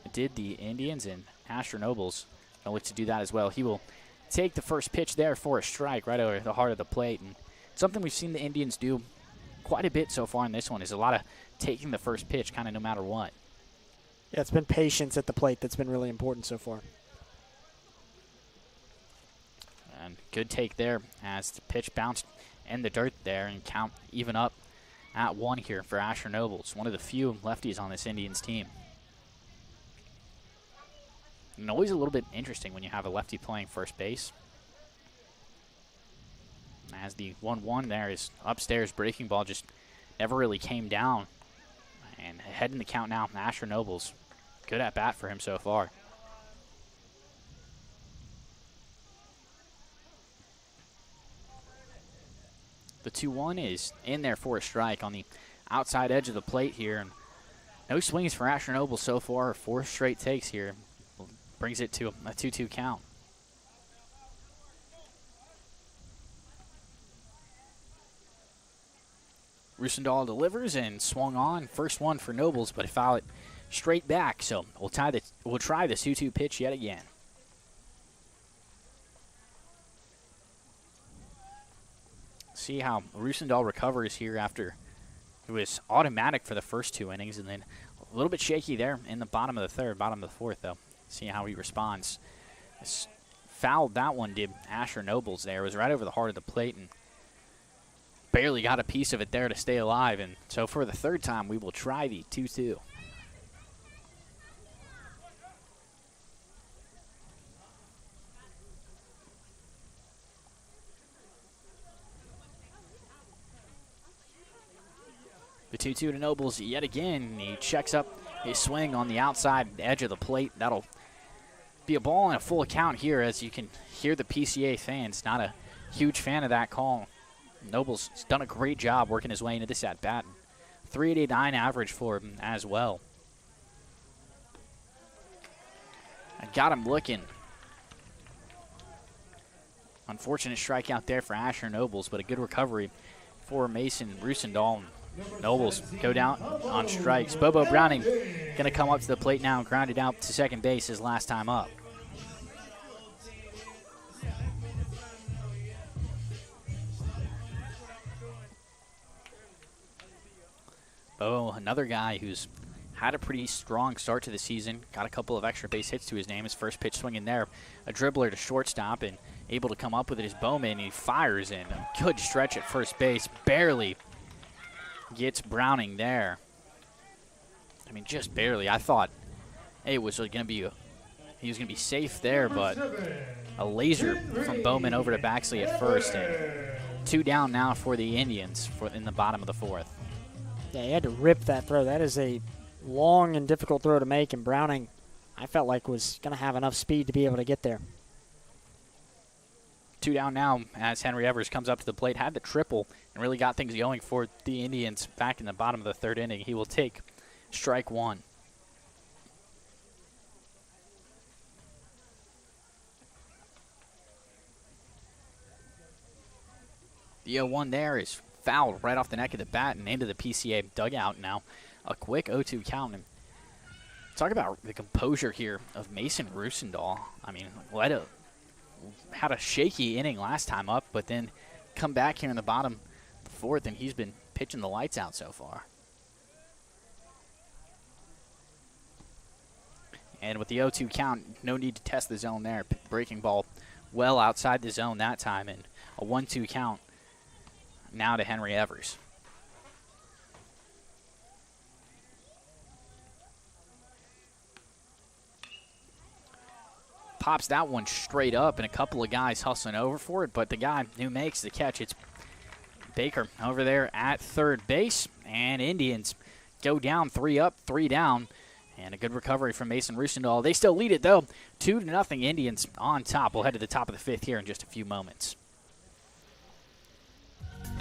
It did the Indians, and Asher Nobles will look to do that as well. He will take the first pitch there for a strike right over the heart of the plate. And something we've seen the Indians do quite a bit so far in this one is a lot of taking the first pitch kind of no matter what. Yeah, it's been patience at the plate that's been really important so far. And good take there as the pitch bounced in the dirt there and count even up at 1 here for Asher Nobles, one of the few lefties on this Indians team. And always a little bit interesting when you have a lefty playing first base. As the 1-1 there is upstairs, breaking ball just never really came down. And ahead in the count now, Asher Nobles. Good at bat for him so far. The 2-1 is in there for a strike on the outside edge of the plate here. And no swings for Asher Nobles so far. 4 straight takes here. Brings it to a 2-2 count. Rusendahl delivers and swung on. First one for Nobles, but foul it straight back. So we'll try the 2-2 pitch yet again. See how Rusendahl recovers here after it was automatic for the first 2 innings, and then a little bit shaky there in the bottom of the third, bottom of the fourth, though. See how he responds. Fouled that one, did Asher Nobles there. It was right over the heart of the plate and barely got a piece of it there to stay alive. And so for the third time, we will try the 2-2. The 2-2 to Nobles yet again. He checks up his swing on the outside edge of the plate. That'll be a ball and a full count here, as you can hear the PCA fans. Not a huge fan of that call. Nobles has done a great job working his way into this at-bat. 3.89 average for him as well. I got him looking. Unfortunate strikeout there for Asher Nobles, but a good recovery for Mason Rusendahl. Nobles go down on strikes. Bobo Browning going to come up to the plate now and ground it out to second base his last time up. Bobo, another guy who's had a pretty strong start to the season. Got a couple of extra base hits to his name. His first pitch swinging there. A dribbler to shortstop and able to come up with it is Bowman. He fires in. A good stretch at first base. Barely gets Browning there. I mean, just barely. I thought he was going to be safe there, but a laser from Bowman over to Baxley at first, and 2 down now for the Indians in the bottom of the fourth. Yeah, he had to rip that throw. That is a long and difficult throw to make, and Browning, I felt like, was going to have enough speed to be able to get there. 2 down now as Henry Evers comes up to the plate, had the triple, and really got things going for the Indians back in the bottom of the 3rd inning. He will take strike 1. The 0-1 there is fouled right off the neck of the bat and into the PCA dugout now. A quick 0-2 count. And talk about the composure here of Mason Rusendahl. I mean, had a shaky inning last time up, but then come back here in the bottom of the 4th, and he's been pitching the lights out so far. And with the 0-2 count, no need to test the zone there. Breaking ball well outside the zone that time, and a 1-2 count now to Henry Evers. Pops that one straight up, and a couple of guys hustling over for it, but the guy who makes the catch, it's Baker over there at 3rd base, and Indians go down 3 up, 3 down, and a good recovery from Mason Rusendahl. They still lead it, though, 2-0 Indians on top. We'll head to the top of the 5th here in just a few moments.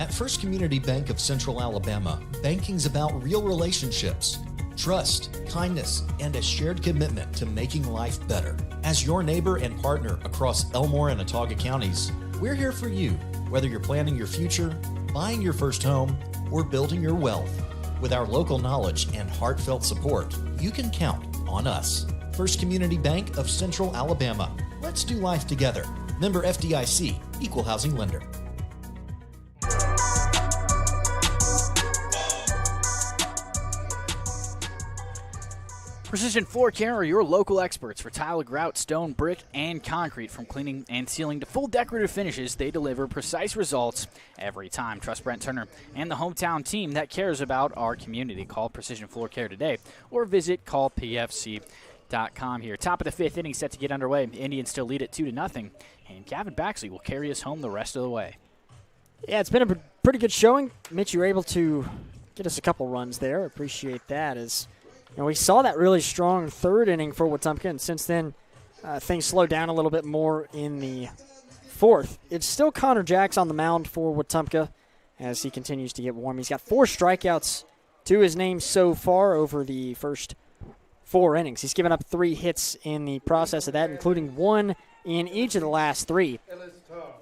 At First Community Bank of Central Alabama, banking's about real relationships, trust, kindness, and a shared commitment to making life better. As your neighbor and partner across Elmore and Autauga counties, we're here for you, whether you're planning your future, buying your first home, or building your wealth. With our local knowledge and heartfelt support, you can count on us. First Community Bank of Central Alabama. Let's do life together. Member FDIC, Equal Housing Lender. Precision Floor Care are your local experts for tile, grout, stone, brick, and concrete. From cleaning and sealing to full decorative finishes, they deliver precise results every time. Trust Brent Turner and the hometown team that cares about our community. Call Precision Floor Care today or visit callpfc.com here. Top of the 5th inning set to get underway. The Indians still lead it 2-0, and Gavin Baxley will carry us home the rest of the way. Yeah, it's been a pretty good showing. Mitch, you were able to get us a couple runs there. Appreciate that. You know, we saw that really strong 3rd inning for Wetumpka, and since then things slowed down a little bit more in the 4th. It's still Connor Jacks on the mound for Wetumpka as he continues to get warm. He's got 4 strikeouts to his name so far over the first 4 innings. He's given up 3 hits in the process of that, including 1 in each of the last 3.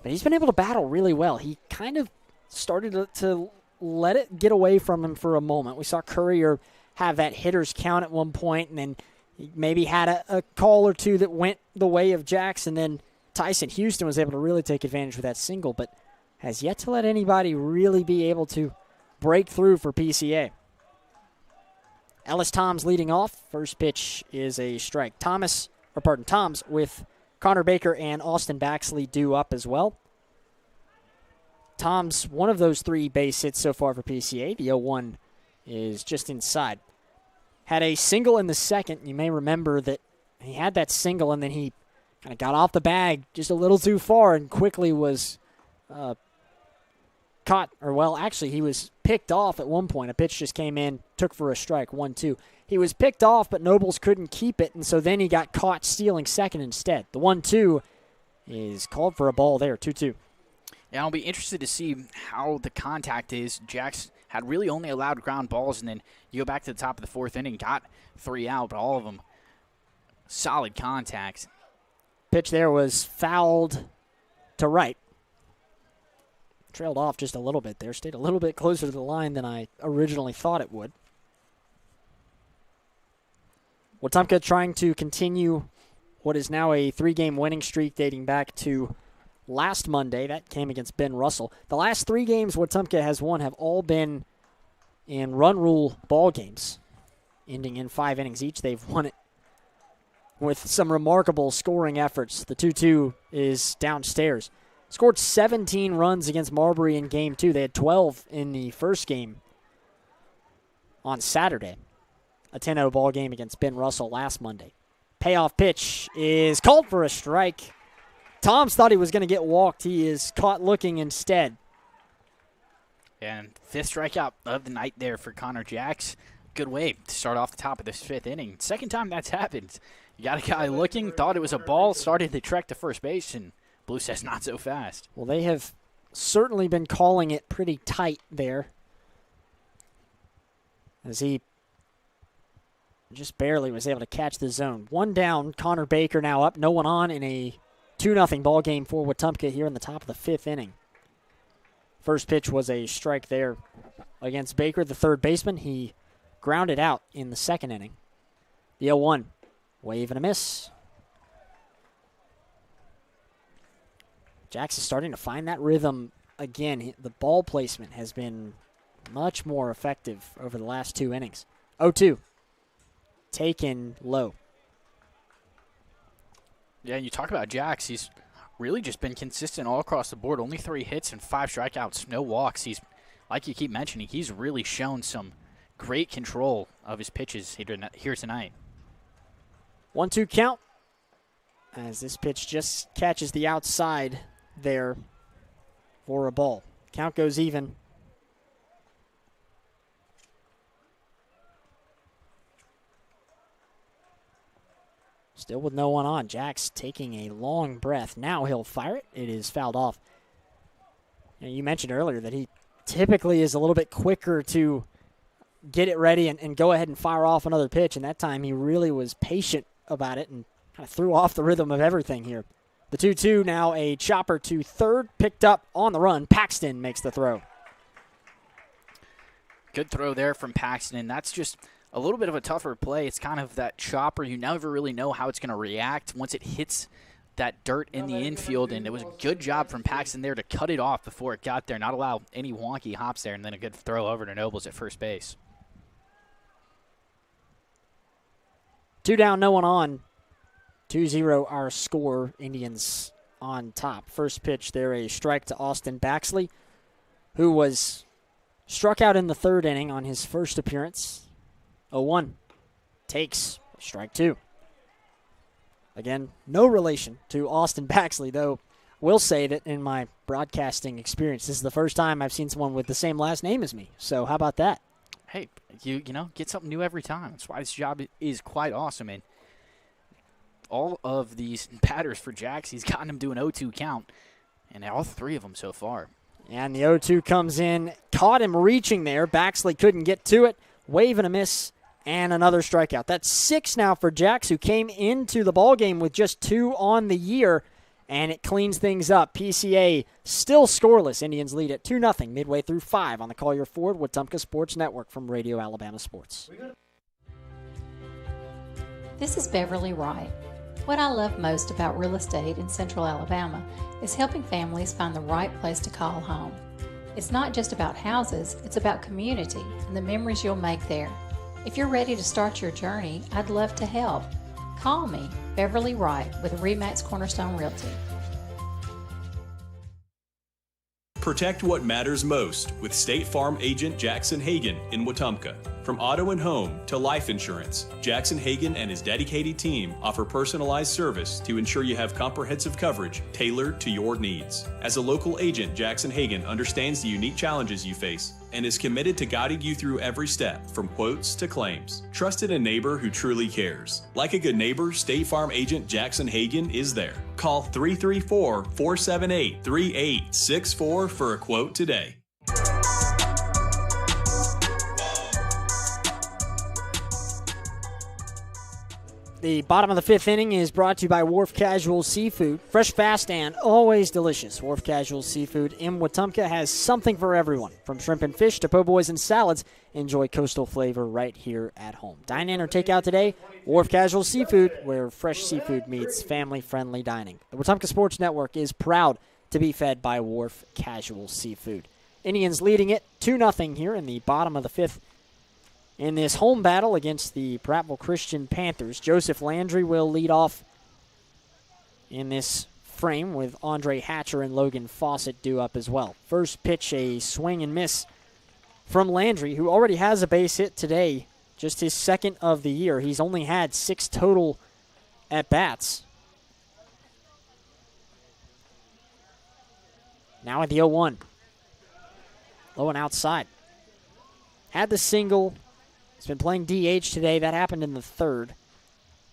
But he's been able to battle really well. He kind of started to let it get away from him for a moment. We saw Courier have that hitter's count at one point, and then he maybe had a call or two that went the way of Jacks, and then Tyson Houston was able to really take advantage with that single, but has yet to let anybody really be able to break through for PCA. Ellis Toms leading off. First pitch is a strike. Toms with Connor Baker and Austin Baxley due up as well. Toms, one of those 3 base hits so far for PCA. The 0-1 is just inside. Had a single in the 2nd. You may remember that he had that single, and then he kind of got off the bag just a little too far and quickly was caught. Actually, he was picked off at one point. A pitch just came in, took for a strike, 1-2. He was picked off, but Nobles couldn't keep it, and so then he got caught stealing second instead. The 1-2 is called for a ball there, 2-2. Yeah, I'll be interested to see how the contact is. Jacks had really only allowed ground balls, and then you go back to the top of the 4th inning, got 3 out, but all of them solid contact. Pitch there was fouled to right. Trailed off just a little bit there. Stayed a little bit closer to the line than I originally thought it would. Wetumpka trying to continue what is now a 3-game winning streak dating back to last Monday. That came against Ben Russell. The last 3 games Wetumpka has won have all been in run rule ball games, ending in 5 innings each. They've won it with some remarkable scoring efforts. The 2-2 is downstairs. Scored 17 runs against Marbury in Game 2. They had 12 in the first game on Saturday. A 10-0 ball game against Ben Russell last Monday. Payoff pitch is called for a strike. Toms thought he was going to get walked. He is caught looking instead. And 5th strikeout of the night there for Connor Jacks. Good way to start off the top of this 5th inning. Second time that's happened. You got a guy looking, thought it was a ball, started to trek to first base, and Blue says not so fast. Well, they have certainly been calling it pretty tight there, as he just barely was able to catch the zone. One down, Connor Baker now up, no one on in a 2-0 ball game for Wetumpka here in the top of the 5th inning. First pitch was a strike there against Baker, the third baseman. He grounded out in the 2nd inning. The 0-1, wave and a miss. Jax is starting to find that rhythm again. The ball placement has been much more effective over the last 2 innings. 0-2, taken low. Yeah, and you talk about Jax. He's really just been consistent all across the board. Only 3 hits and 5 strikeouts, no walks. He's, like you keep mentioning, he's really shown some great control of his pitches here tonight. 1-2 count as this pitch just catches the outside there for a ball. Count goes even. Still with no one on. Jax taking a long breath. Now he'll fire it. It is fouled off. You mentioned earlier that he typically is a little bit quicker to get it ready and go ahead and fire off another pitch, and that time he really was patient about it and kind of threw off the rhythm of everything here. The 2-2, now a chopper to third, picked up on the run. Paxton makes the throw. Good throw there from Paxton, and that's just a little bit of a tougher play. It's kind of that chopper. You never really know how it's going to react once it hits that dirt in the infield, and it was a good job from Paxton there to cut it off before it got there, not allow any wonky hops there, and then a good throw over to Nobles at first base. 2 down, no one on. 2-0 our score. Indians on top. First pitch there, a strike to Austin Baxley, who was struck out in the 3rd inning on his first appearance. 0-1. Takes strike 2. Again, no relation to Austin Baxley, though will say that in my broadcasting experience, this is the first time I've seen someone with the same last name as me. So how about that? Hey, you know, get something new every time. That's why this job is quite awesome. And all of these batters for Jax, he's gotten them to an 0-2 count, and all 3 of them so far. And the 0-2 comes in, caught him reaching there. Baxley couldn't get to it. Wave and a miss, and another strikeout. That's 6 now for Jax, who came into the ballgame with just 2 on the year, and it cleans things up. PCA still scoreless. Indians lead at 2-0 midway through 5 on the Collier Ford Wetumpka Sports Network from Radio Alabama Sports. This is Beverly Wright. What I love most about real estate in Central Alabama is helping families find the right place to call home. It's not just about houses, it's about community and the memories you'll make there. If you're ready to start your journey, I'd love to help. Call me, Beverly Wright, with RE/MAX Cornerstone Realty. Protect what matters most with State Farm agent Jackson Hagan in Wetumpka. From auto and home to life insurance, Jackson Hagan and his dedicated team offer personalized service to ensure you have comprehensive coverage tailored to your needs. As a local agent, Jackson Hagan understands the unique challenges you face and is committed to guiding you through every step, from quotes to claims. Trusted a neighbor who truly cares. Like a good neighbor, State Farm agent Jackson Hagan is there. Call 334-478-3864 for a quote today. The bottom of the 5th inning is brought to you by Wharf Casual Seafood. Fresh, fast, and always delicious. Wharf Casual Seafood in Wetumpka has something for everyone. From shrimp and fish to po' boys and salads, enjoy coastal flavor right here at home. Dine in or take out today. Wharf Casual Seafood, where fresh seafood meets family-friendly dining. The Wetumpka Sports Network is proud to be fed by Wharf Casual Seafood. Indians leading it 2-0 here in the bottom of the 5th. In this home battle against the Prattville Christian Panthers, Joseph Landry will lead off in this frame with Andre Hatcher and Logan Fawcett due up as well. First pitch, a swing and miss from Landry, who already has a base hit today, just his 2nd of the year. He's only had 6 total at-bats. Now at the 0-1. Low and outside. Had the single. He's been playing DH today. That happened in the third.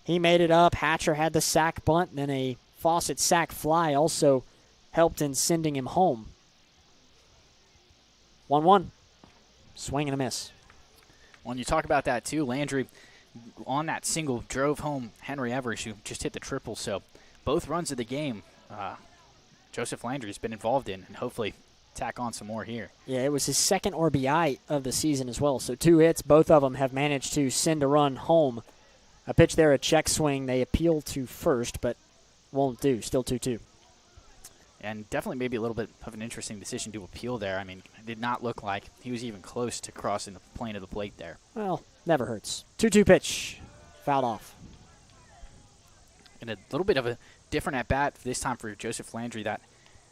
He made it up. Hatcher had the sack bunt. Then a Fawcett sack fly also helped in sending him home. 1-1. Swing and a miss. When you talk about that, too, Landry on that single drove home Henry Evers, who just hit the triple. So both runs of the game, Joseph Landry has been involved in, and hopefully tack on some more here. Yeah, it was his second RBI of the season as well. So 2 hits, both of them have managed to send a run home. A pitch there, a check swing. They appeal to first, but won't do. Still 2-2. And definitely maybe a little bit of an interesting decision to appeal there. I mean, it did not look like he was even close to crossing the plane of the plate there. Well, never hurts. 2-2 pitch. Fouled off. And a little bit of a different at-bat this time for Joseph Landry. That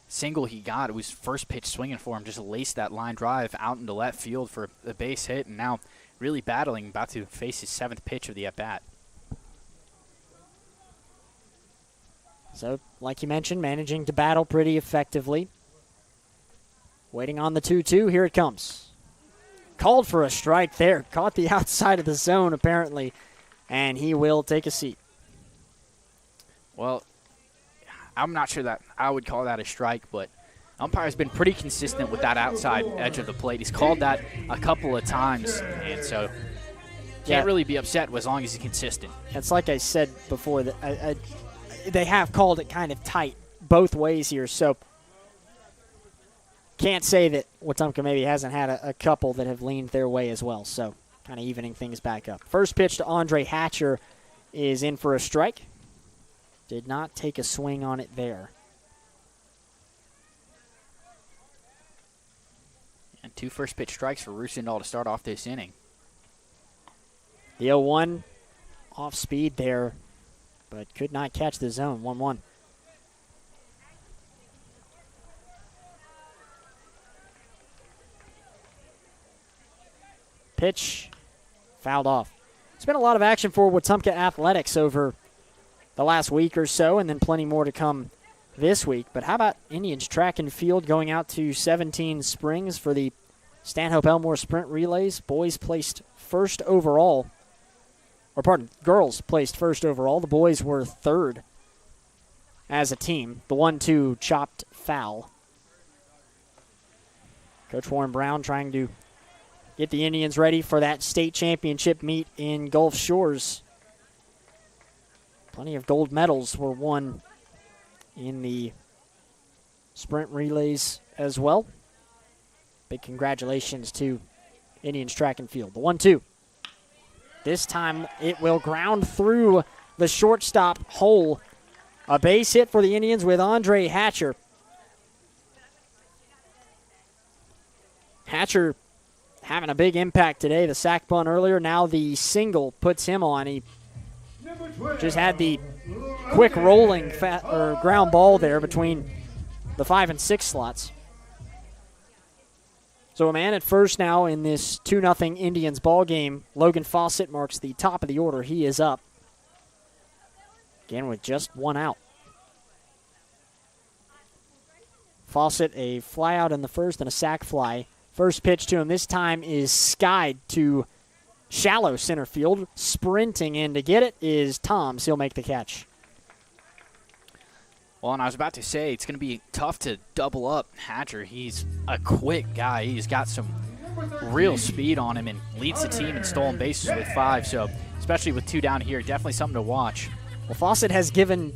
single he got, it was first pitch swinging for him, just laced that line drive out into left field for the base hit, and now really battling, about to face his 7th pitch of the at-bat. So, like you mentioned, managing to battle pretty effectively. Waiting on the 2-2. Here it comes. Called for a strike there. Caught the outside of the zone, apparently. And he will take a seat. Well, I'm not sure that I would call that a strike, but umpire's been pretty consistent with that outside edge of the plate. He's called that a couple of times, and so can't really be upset as long as he's consistent. It's like I said before, that they have called it kind of tight both ways here, so can't say that Wetumpka maybe hasn't had a couple that have leaned their way as well, so kind of evening things back up. First pitch to Andre Hatcher is in for a strike. Did not take a swing on it there. And 2 first pitch strikes for Rusendal to start off this inning. The 0-1 off speed there, but could not catch the zone. 1-1. Pitch fouled off. It's been a lot of action for Wetumpka Athletics over the last week or so, and then plenty more to come this week. But how about Indians track and field going out to 17 Springs for the Stanhope Elmore Sprint Relays? Boys placed first overall. Girls placed first overall. The boys were third as a team. The 1-2 chopped foul. Coach Warren Brown trying to get the Indians ready for that state championship meet in Gulf Shores. Plenty of gold medals were won in the sprint relays as well. Big congratulations to Indians track and field. The 1-2. This time it will ground through the shortstop hole. A base hit for the Indians with Andre Hatcher. Hatcher having a big impact today. The sack bunt earlier. Now the single puts him on. He just had the quick rolling ground ball there between the 5 and 6 slots. So a man at first now in this 2-0 Indians ball game. Logan Fawcett marks the top of the order. He is up. Again with just 1 out. Fawcett a fly out in the first and a sac fly. First pitch to him this time is skied to shallow center field. Sprinting in to get it is Toms. He'll make the catch. Well, and I was about to say, it's going to be tough to double up Hatcher. He's a quick guy. He's got some real speed on him and leads the team in stolen bases with 5. So, especially with 2 down here, definitely something to watch. Well, Fawcett has given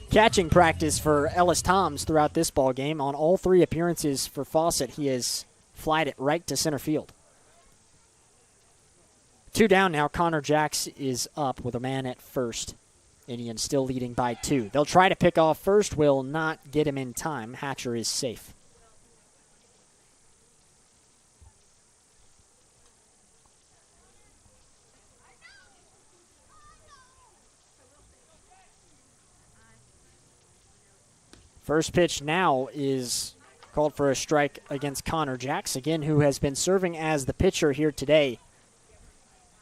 catching practice for Ellis Toms throughout this ball game. On all 3 appearances for Fawcett, he has flied it right to center field. 2 down now. Connor Jacks is up with a man at first. Indians still leading by 2. They'll try to pick off first, will not get him in time. Hatcher is safe. First pitch now is called for a strike against Connor Jacks, again, who has been serving as the pitcher here today,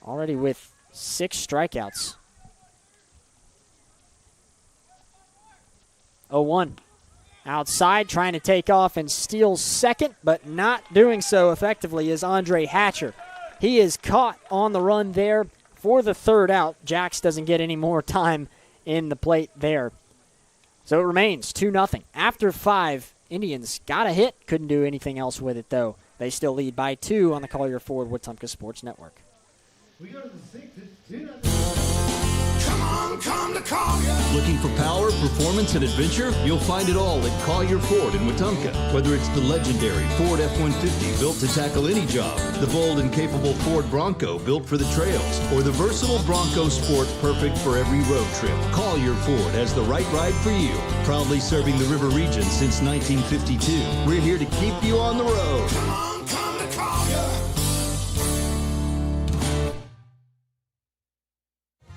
already with 6 strikeouts. 0-1. Outside, trying to take off and steal second, but not doing so effectively is Andre Hatcher. He is caught on the run there for the third out. Jax doesn't get any more time in the plate there. So it remains 2-0. After 5, Indians got a hit. Couldn't do anything else with it, though. They still lead by 2 on the Collier Ford Wetumpka Sports Network. We go to the 6th. It's 2-0. Come on, come to Collier. Looking for power, performance, and adventure? You'll find it all at Collier Ford in Wetumpka. Whether it's the legendary Ford F-150 built to tackle any job, the bold and capable Ford Bronco built for the trails, or the versatile Bronco Sport perfect for every road trip, Collier Ford has the right ride for you. Proudly serving the River region since 1952. We're here to keep you on the road. Come on, come to Collier.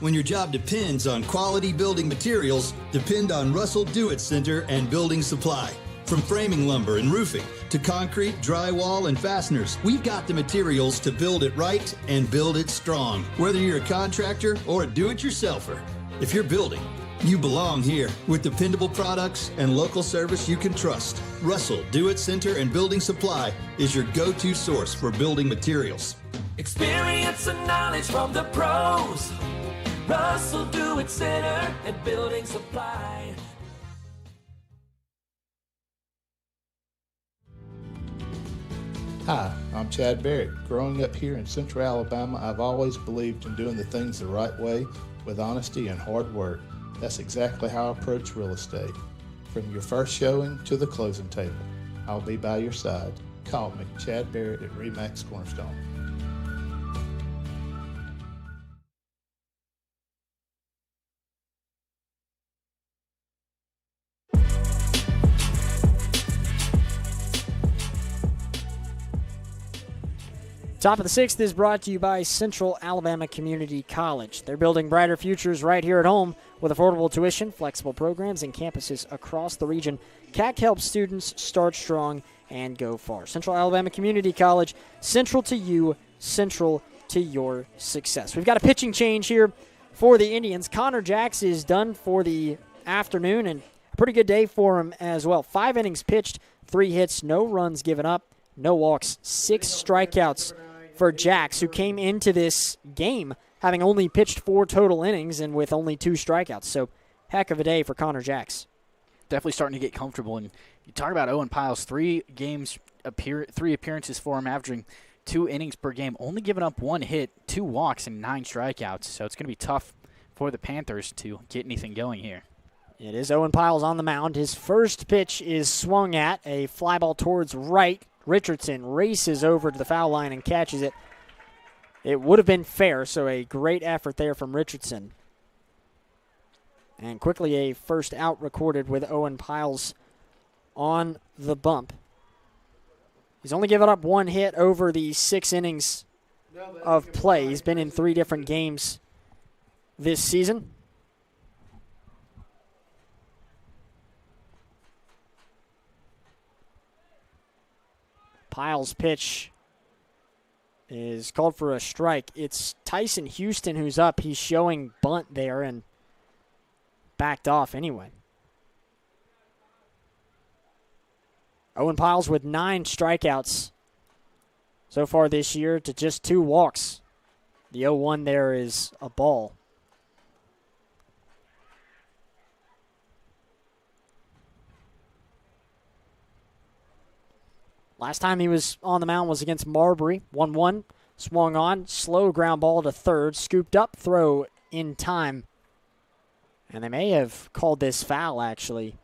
When your job depends on quality building materials, depend on Russell Do-It Center and Building Supply. From framing lumber and roofing to concrete, drywall, and fasteners, we've got the materials to build it right and build it strong. Whether you're a contractor or a do-it-yourselfer, if you're building, you belong here with dependable products and local service you can trust. Russell Do-It Center and Building Supply is your go-to source for building materials. Experience and knowledge from the pros. Russell Do-It Center and Building Supply. Hi, I'm Chad Barrett. Growing up here in Central Alabama, I've always believed in doing the things the right way with honesty and hard work. That's exactly how I approach real estate. From your first showing to the closing table, I'll be by your side. Call me, Chad Barrett at RE/MAX Cornerstone. Top of the 6th is brought to you by Central Alabama Community College. They're building brighter futures right here at home with affordable tuition, flexible programs, and campuses across the region. CAC helps students start strong and go far. Central Alabama Community College, central to you, central to your success. We've got a pitching change here for the Indians. Connor Jax is done for the afternoon, and a pretty good day for him as well. 5 innings pitched, 3 hits, no runs given up, no walks, 6 strikeouts for Jax, who came into this game having only pitched 4 total innings and with only 2 strikeouts. So, heck of a day for Connor Jax. Definitely starting to get comfortable. And you talk about Owen Piles, 3 appearances for him, averaging 2 innings per game, only giving up 1 hit, 2 walks, and 9 strikeouts. So it's going to be tough for the Panthers to get anything going here. It is Owen Piles on the mound. His first pitch is swung at, a fly ball towards right. Richardson races over to the foul line and catches it. It would have been fair, so a great effort there from Richardson. And quickly a first out recorded with Owen Piles on the bump. He's only given up 1 hit over the 6 innings of play. He's been in 3 different games this season. Piles' pitch is called for a strike. It's Tyson Houston who's up. He's showing bunt there and backed off anyway. Owen Piles with 9 strikeouts so far this year to just 2 walks. The 0-1 there is a ball. Last time he was on the mound was against Marbury. 1-1, swung on, slow ground ball to third, scooped up throw in time. And they may have called this foul, actually.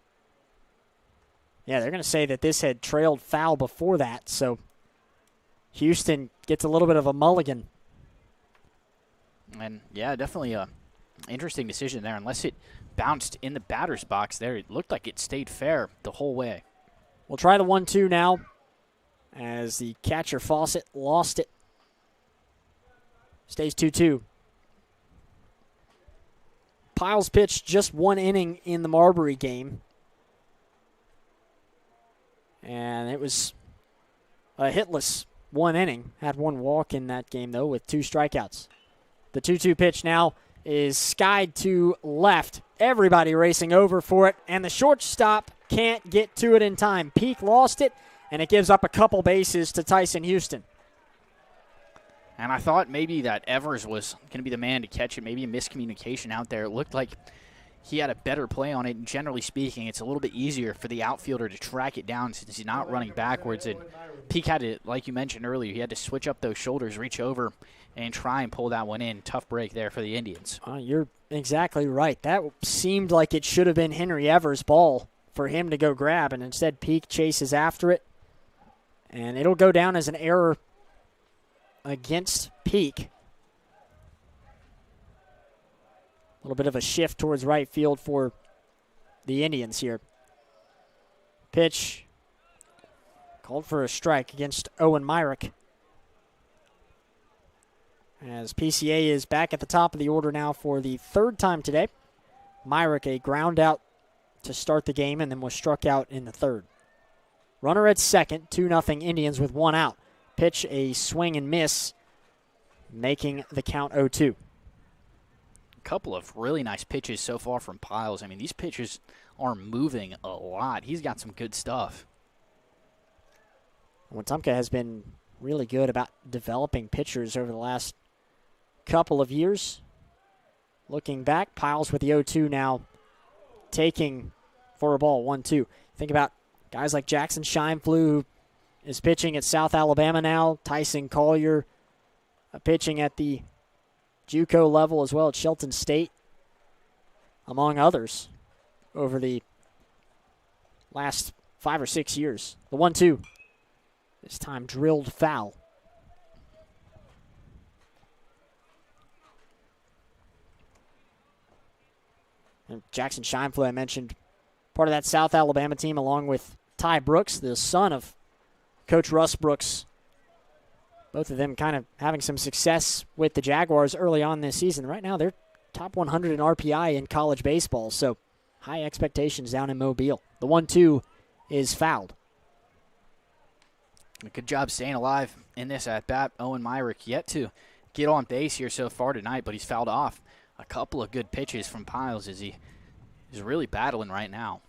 Yeah, they're going to say that this had trailed foul before that, so Houston gets a little bit of a mulligan. And, yeah, definitely a interesting decision there. Unless it bounced in the batter's box there, it looked like it stayed fair the whole way. We'll try the 1-2 now, as the catcher Fawcett lost it. Stays 2-2. Piles pitched just 1 inning in the Marbury game. And it was a hitless 1 inning. Had 1 walk in that game, though, with 2 strikeouts. The 2-2 pitch now is skied to left. Everybody racing over for it. And the shortstop can't get to it in time. Peak lost it, and it gives up a couple bases to Tyson Houston. And I thought maybe that Evers was going to be the man to catch it, maybe a miscommunication out there. It looked like he had a better play on it, and generally speaking, it's a little bit easier for the outfielder to track it down since he's not running backwards. And Peak had to, like you mentioned earlier, he had to switch up those shoulders, reach over, and try and pull that one in. Tough break there for the Indians. You're exactly right. That seemed like it should have been Henry Evers' ball for him to go grab, and instead Peak chases after it. And it'll go down as an error against Peak. A little bit of a shift towards right field for the Indians here. Pitch called for a strike against Owen Myrick. As PCA is back at the top of the order now for the third time today. Myrick, a ground out to start the game, and then was struck out in the third. Runner at second, 2-0 Indians with one out. Pitch, a swing and miss, making the count 0-2. Couple of really nice pitches so far from Piles. I mean, these pitches are moving a lot. He's got some good stuff. Wetumpka has been really good about developing pitchers over the last couple of years. Looking back, Piles with the 0-2 now, taking for a ball, 1-2. Think about guys like Jackson Scheinflue, who is pitching at South Alabama now. Tyson Collier pitching at the JUCO level as well at Shelton State, among others, over the last 5 or 6 years. The 1-2, this time drilled foul. And Jackson Scheinflue, I mentioned, part of that South Alabama team, along with Ty Brooks, the son of Coach Russ Brooks. Both of them kind of having some success with the Jaguars early on this season. Right now, they're top 100 in RPI in college baseball, so high expectations down in Mobile. The 1-2 is fouled. Good job staying alive in this at-bat. Owen Myrick yet to get on base here so far tonight, but he's fouled off a couple of good pitches from Piles as he is really battling right now.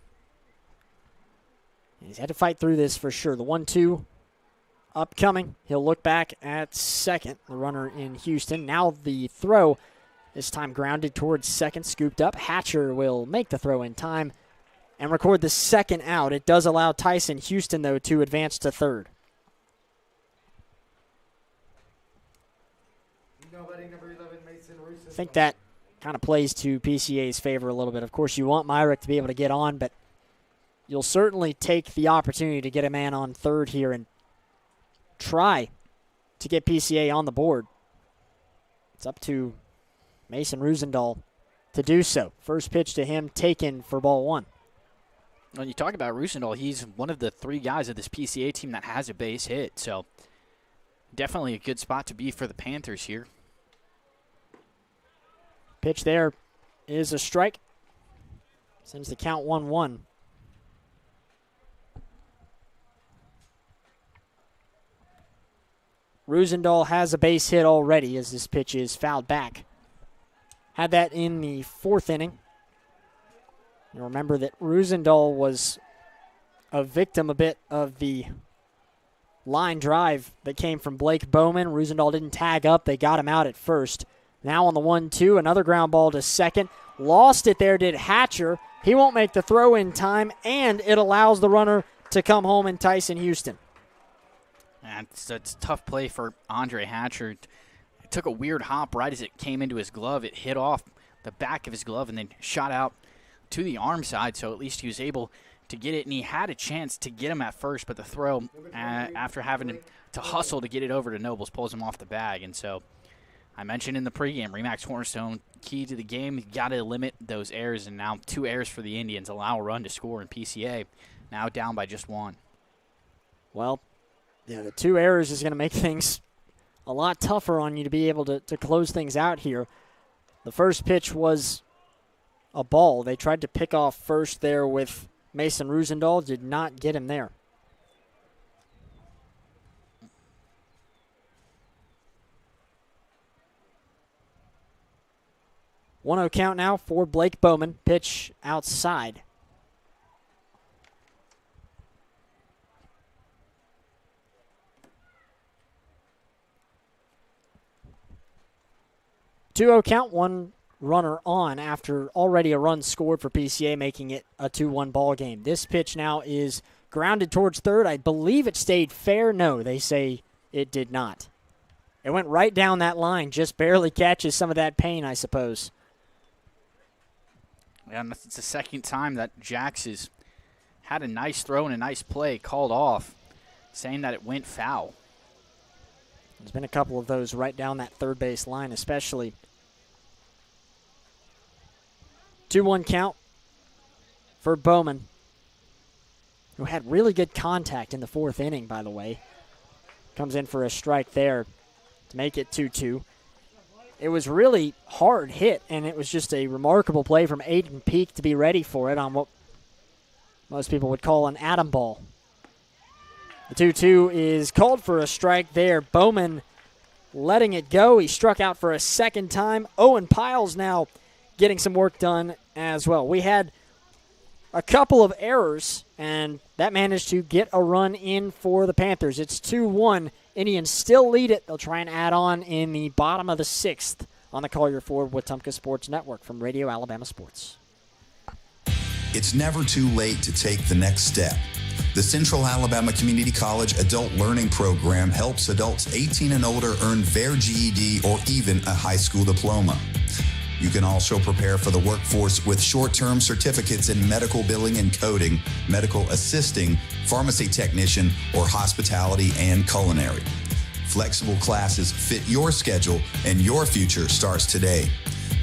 He's had to fight through this for sure. The 1-2 upcoming. He'll look back at second, the runner in Houston. Now the throw, this time grounded towards second, scooped up. Hatcher will make the throw in time and record the second out. It does allow Tyson Houston, though, to advance to third. I think that kind of plays to PCA's favor a little bit. Of course, you want Myrick to be able to get on, but you'll certainly take the opportunity to get a man on third here and try to get PCA on the board. It's up to Mason Rusendahl to do so. First pitch to him taken for ball one. When you talk about Rusendahl, he's one of the three guys of this PCA team that has a base hit, so definitely a good spot to be for the Panthers here. Pitch there is a strike. Sends the count 1-1. Rusendahl has a base hit already as this pitch is fouled back. Had that in the fourth inning. You remember that Rusendahl was a victim a bit of the line drive that came from Blake Bowman. Rusendahl didn't tag up. They got him out at first. Now on the 1-2, another ground ball to second. Lost it there, did Hatcher. He won't make the throw in time, and it allows the runner to come home in Tyson Houston. And it's a tough play for Andre Hatcher. It took a weird hop right as it came into his glove. It hit off the back of his glove and then shot out to the arm side, so at least he was able to get it, and he had a chance to get him at first, but the throw, after having to hustle to get it over to Nobles, pulls him off the bag. And so I mentioned in the pregame, Remax Cornerstone, key to the game, you got to limit those errors, and now 2 errors for the Indians allow a run to score in PCA, now down by just 1. Well, yeah, the 2 errors is going to make things a lot tougher on you to be able to close things out here. The first pitch was a ball. They tried to pick off first there with Mason Rusendahl, did not get him there. One 1-0 count now for Blake Bowman. Pitch outside. 2-0 count, one runner on after already a run scored for PCA, making it a 2-1 ball game. This pitch now is grounded towards third. I believe it stayed fair. No, they say it did not. It went right down that line, just barely catches some of that pain, I suppose. Yeah, and it's the second time that Jax has had a nice throw and a nice play called off, saying that it went foul. There's been a couple of those right down that third base line, especially. 2-1 count for Bowman, who had really good contact in the fourth inning, by the way. Comes in for a strike there to make it 2-2. It was really hard hit, and it was just a remarkable play from Aiden Peak to be ready for it on what most people would call an atom ball. The 2-2 is called for a strike there. Bowman letting it go. He struck out for a second time. Owen Piles now getting some work done as well. We had a couple of errors, and that managed to get a run in for the Panthers. It's 2-1. Indians still lead it. They'll try and add on in the bottom of the sixth on the Collier Ford Wetumpka Sports Network from Radio Alabama Sports. It's never too late to take the next step. The Central Alabama Community College Adult Learning Program helps adults 18 and older earn their GED or even a high school diploma. You can also prepare for the workforce with short-term certificates in medical billing and coding, medical assisting, pharmacy technician, or hospitality and culinary. Flexible classes fit your schedule, and your future starts today.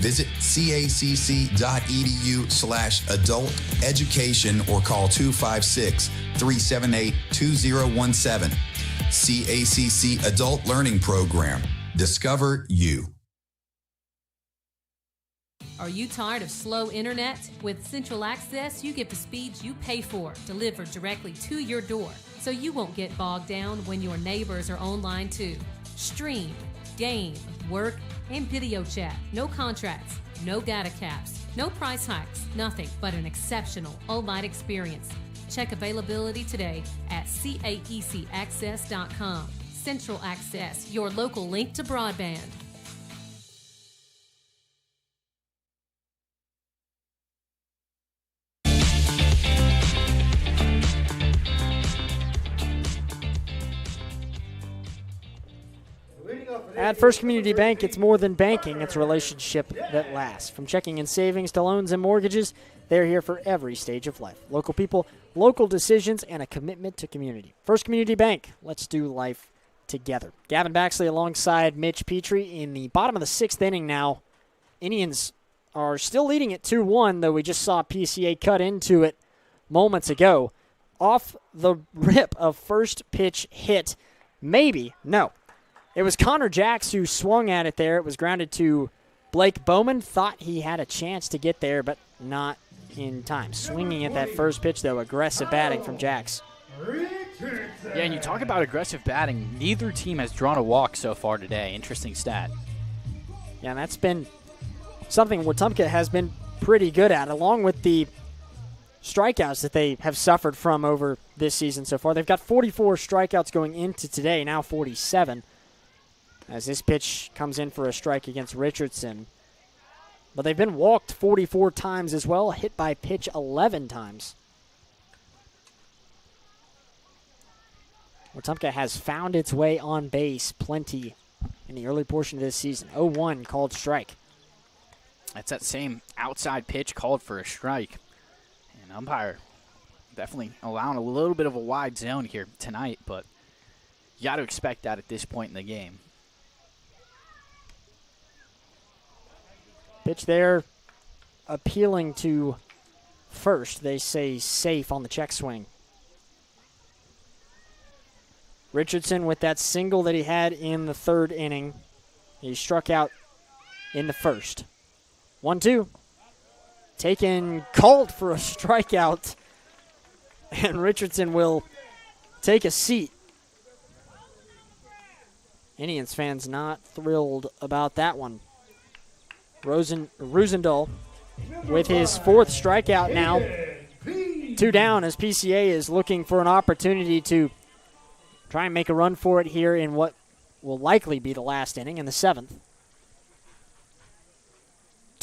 Visit cacc.edu/adult education or call 256-378-2017. CACC Adult Learning Program. Discover you. Are you tired of slow internet? With Central Access, you get the speeds you pay for delivered directly to your door, so you won't get bogged down when your neighbors are online too. Stream, game, work, and video chat. No contracts, no data caps, no price hikes, nothing but an exceptional all-night experience. Check availability today at caecaccess.com. Central Access, your local link to broadband. At First Community Bank, it's more than banking. It's a relationship that lasts. From checking and savings to loans and mortgages, they're here for every stage of life. Local people, local decisions, and a commitment to community. First Community Bank, let's do life together. Gavin Baxley alongside Mitch Petrie in the bottom of the sixth inning now. Indians are still leading at 2-1, though we just saw PCA cut into it moments ago. Off the rip of first pitch hit, maybe, no. It was Connor Jax who swung at it there. It was grounded to Blake Bowman. Thought he had a chance to get there, but not in time. Swinging at that first pitch, though. Aggressive batting from Jax. Yeah, and you talk about aggressive batting. Neither team has drawn a walk so far today. Interesting stat. Yeah, and that's been something Wetumpka has been pretty good at, along with the strikeouts that they have suffered from over this season so far. They've got 44 strikeouts going into today, now 47. As this pitch comes in for a strike against Richardson. But they've been walked 44 times as well, hit by pitch 11 times. Wetumpka has found its way on base plenty in the early portion of this season. 0-1 called strike. That's that same outside pitch called for a strike. And umpire definitely allowing a little bit of a wide zone here tonight, but you got to expect that at this point in the game. Pitch there, appealing to first. They say safe on the check swing. Richardson with that single that he had in the third inning. He struck out in the first. 1-2. Taken, called for a strikeout. And Richardson will take a seat. Indians fans not thrilled about that one. Rosendahl with his fourth strikeout now. 2 down as PCA is looking for an opportunity to try and make a run for it here in what will likely be the last inning in the seventh.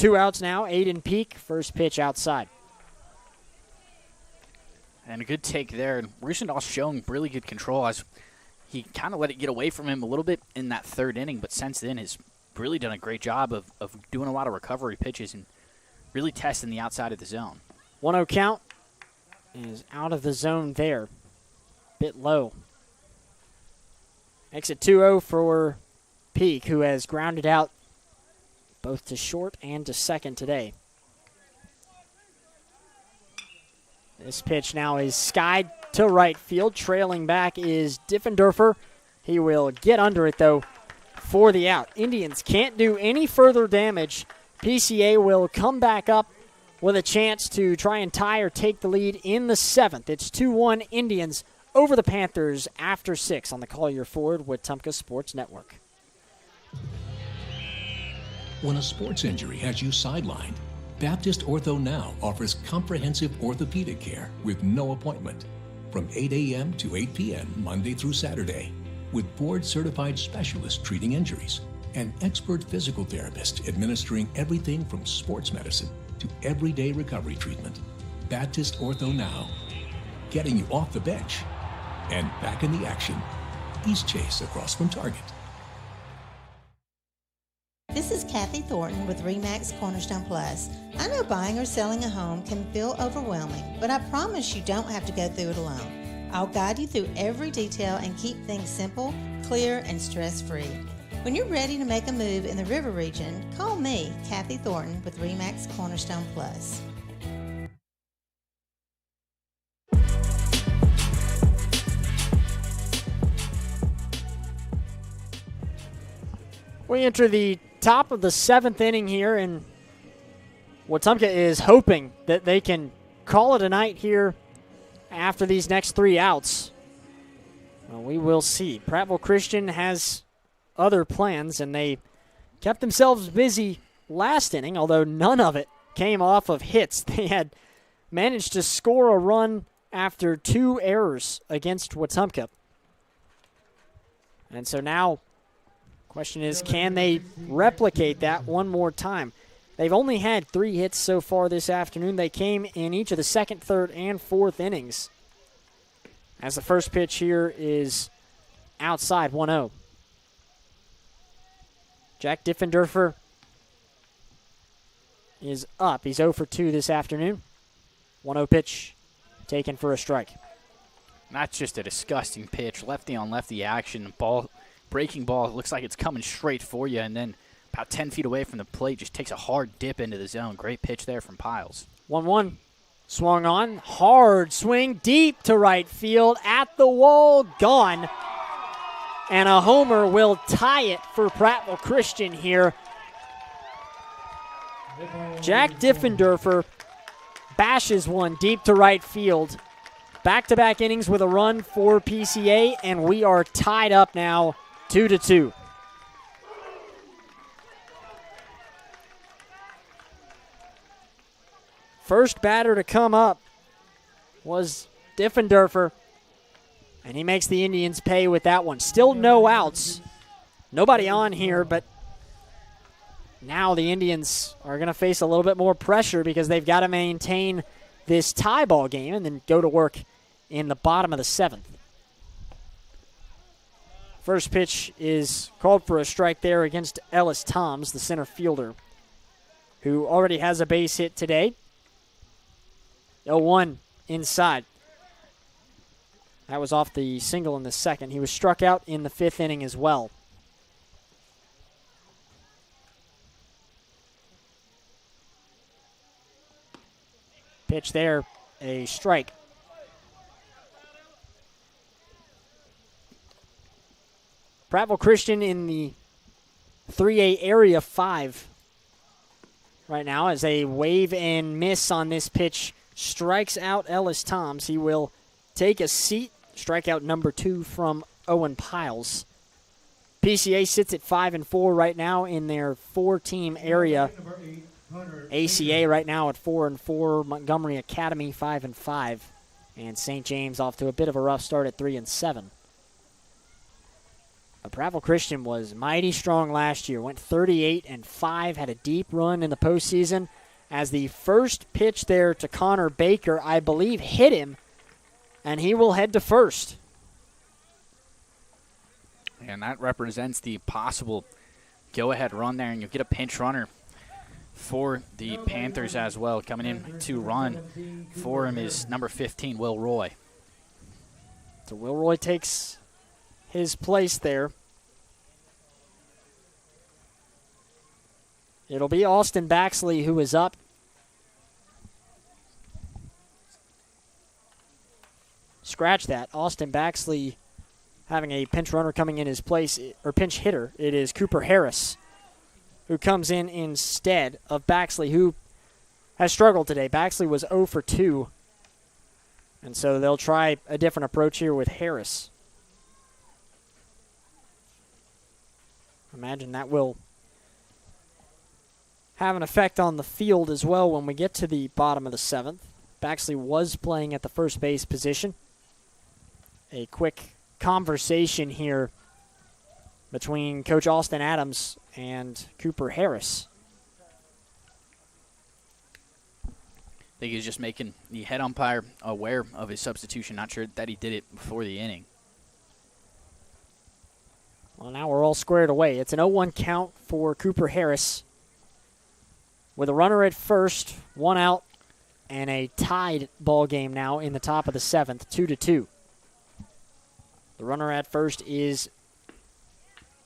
2 outs now. Aiden Peak, first pitch outside. And a good take there. And Roosendahl's showing really good control as he kind of let it get away from him a little bit in that third inning, but since then has really done a great job of doing a lot of recovery pitches and really testing the outside of the zone. 1-0 count is out of the zone there. Bit low. Makes it 2-0 for Peak, who has grounded out both to short and to second today. This pitch now is skied to right field. Trailing back is Diffenderfer. He will get under it, though, for the out. Indians can't do any further damage. PCA will come back up with a chance to try and tie or take the lead in the 7th. It's 2-1 Indians over the Panthers after 6 on the Collier Ford Wetumpka Sports Network. When a sports injury has you sidelined, Baptist Ortho Now offers comprehensive orthopedic care with no appointment from 8 a.m. to 8 p.m. Monday through Saturday, with board-certified specialists treating injuries and expert physical therapists administering everything from sports medicine to everyday recovery treatment. Baptist Ortho Now, getting you off the bench and back in the action. East Chase across from Target. This is Kathy Thornton with RE/MAX Cornerstone Plus. I know buying or selling a home can feel overwhelming, but I promise you don't have to go through it alone. I'll guide you through every detail and keep things simple, clear, and stress-free. When you're ready to make a move in the River region, call me, Kathy Thornton, with RE/MAX Cornerstone Plus. We enter the top of the 7th inning here, and Wetumpka is hoping that they can call it a night here after these next 3 outs. Well, we will see. Prattville Christian has other plans, and they kept themselves busy last inning, although none of it came off of hits. They had managed to score a run after 2 errors against Wetumpka. And so now, question is, can they replicate that one more time? They've only had 3 hits so far this afternoon. They came in each of the 2nd, 3rd, and 4th innings. As the first pitch here is outside, 1-0. Jack Diffenderfer is up. He's 0 for 2 this afternoon. 1-0 pitch taken for a strike. That's just a disgusting pitch. Lefty on lefty action. Breaking ball. It looks like it's coming straight for you, and then about 10 feet away from the plate, just takes a hard dip into the zone. Great pitch there from Piles. 1-1. Swung on. Hard swing deep to right field. At the wall. Gone. And a homer will tie it for Prattville Christian here. Jack Diffenderfer bashes one deep to right field. Back-to-back innings with a run for PCA, and we are tied up now 2-2. First batter to come up was Diffenderfer, and he makes the Indians pay with that one. Still no outs. Nobody on here, but now the Indians are going to face a little bit more pressure because they've got to maintain this tie ball game and then go to work in the bottom of the 7th. First pitch is called for a strike there against Ellis Toms, the center fielder, who already has a base hit today. 0-1 inside. That was off the single in the 2nd. He was struck out in the 5th inning as well. Pitch there, a strike. Prattville Christian in the 3A Area 5 right now as they wave and miss on this pitch. Strikes out Ellis Toms. He will take a seat. Strikeout number 2 from Owen Piles. PCA sits at 5-4 right now in their 4-team area. ACA right now at 4-4. Montgomery Academy 5-5. And St. James off to a bit of a rough start at 3-7. Prattville Christian was mighty strong last year. Went 38-5, had a deep run in the postseason. As the first pitch there to Connor Baker, I believe, hit him, and he will head to first. And that represents the possible go-ahead run there, and you'll get a pinch runner for the Panthers as well. Coming in to run for him is number 15, Will Roy. So Will Roy takes his place there. It'll be Austin Baxley who is up. Scratch that. Austin Baxley having a pinch runner coming in his place, or pinch hitter. It is Cooper Harris who comes in instead of Baxley, who has struggled today. Baxley was 0 for 2. And so they'll try a different approach here with Harris. Imagine that will have an effect on the field as well when we get to the bottom of the 7th. Baxley was playing at the first base position. A quick conversation here between Coach Austin Adams and Cooper Harris. I think he's just making the head umpire aware of his substitution. Not sure that he did it before the inning. Well, now we're all squared away. It's an 0-1 count for Cooper Harris with a runner at first, 1 out, and a tied ball game now in the top of the 7th, 2-2. The runner at first is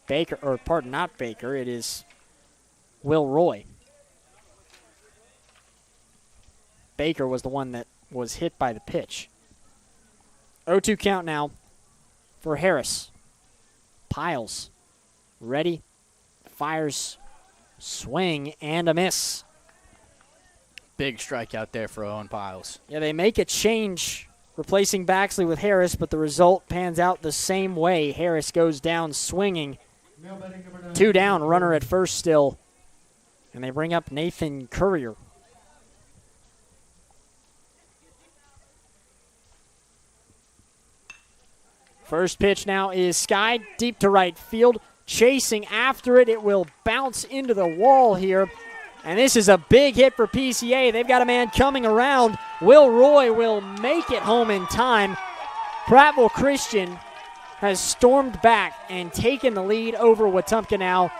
Baker, or pardon, not Baker. It is Will Roy. Baker was the one that was hit by the pitch. 0-2 count now for Harris. Piles, ready, fires, swing, and a miss. Big strikeout there for Owen Piles. Yeah, they make a change, replacing Baxley with Harris, but the result pans out the same way. Harris goes down swinging. 2 down, runner at first still. And they bring up Nathan Courier. First pitch now is skied deep to right field. Chasing after it. It will bounce into the wall here. And this is a big hit for PCA. They've got a man coming around. Will Roy will make it home in time. Prattville Christian has stormed back and taken the lead over Wetumpka now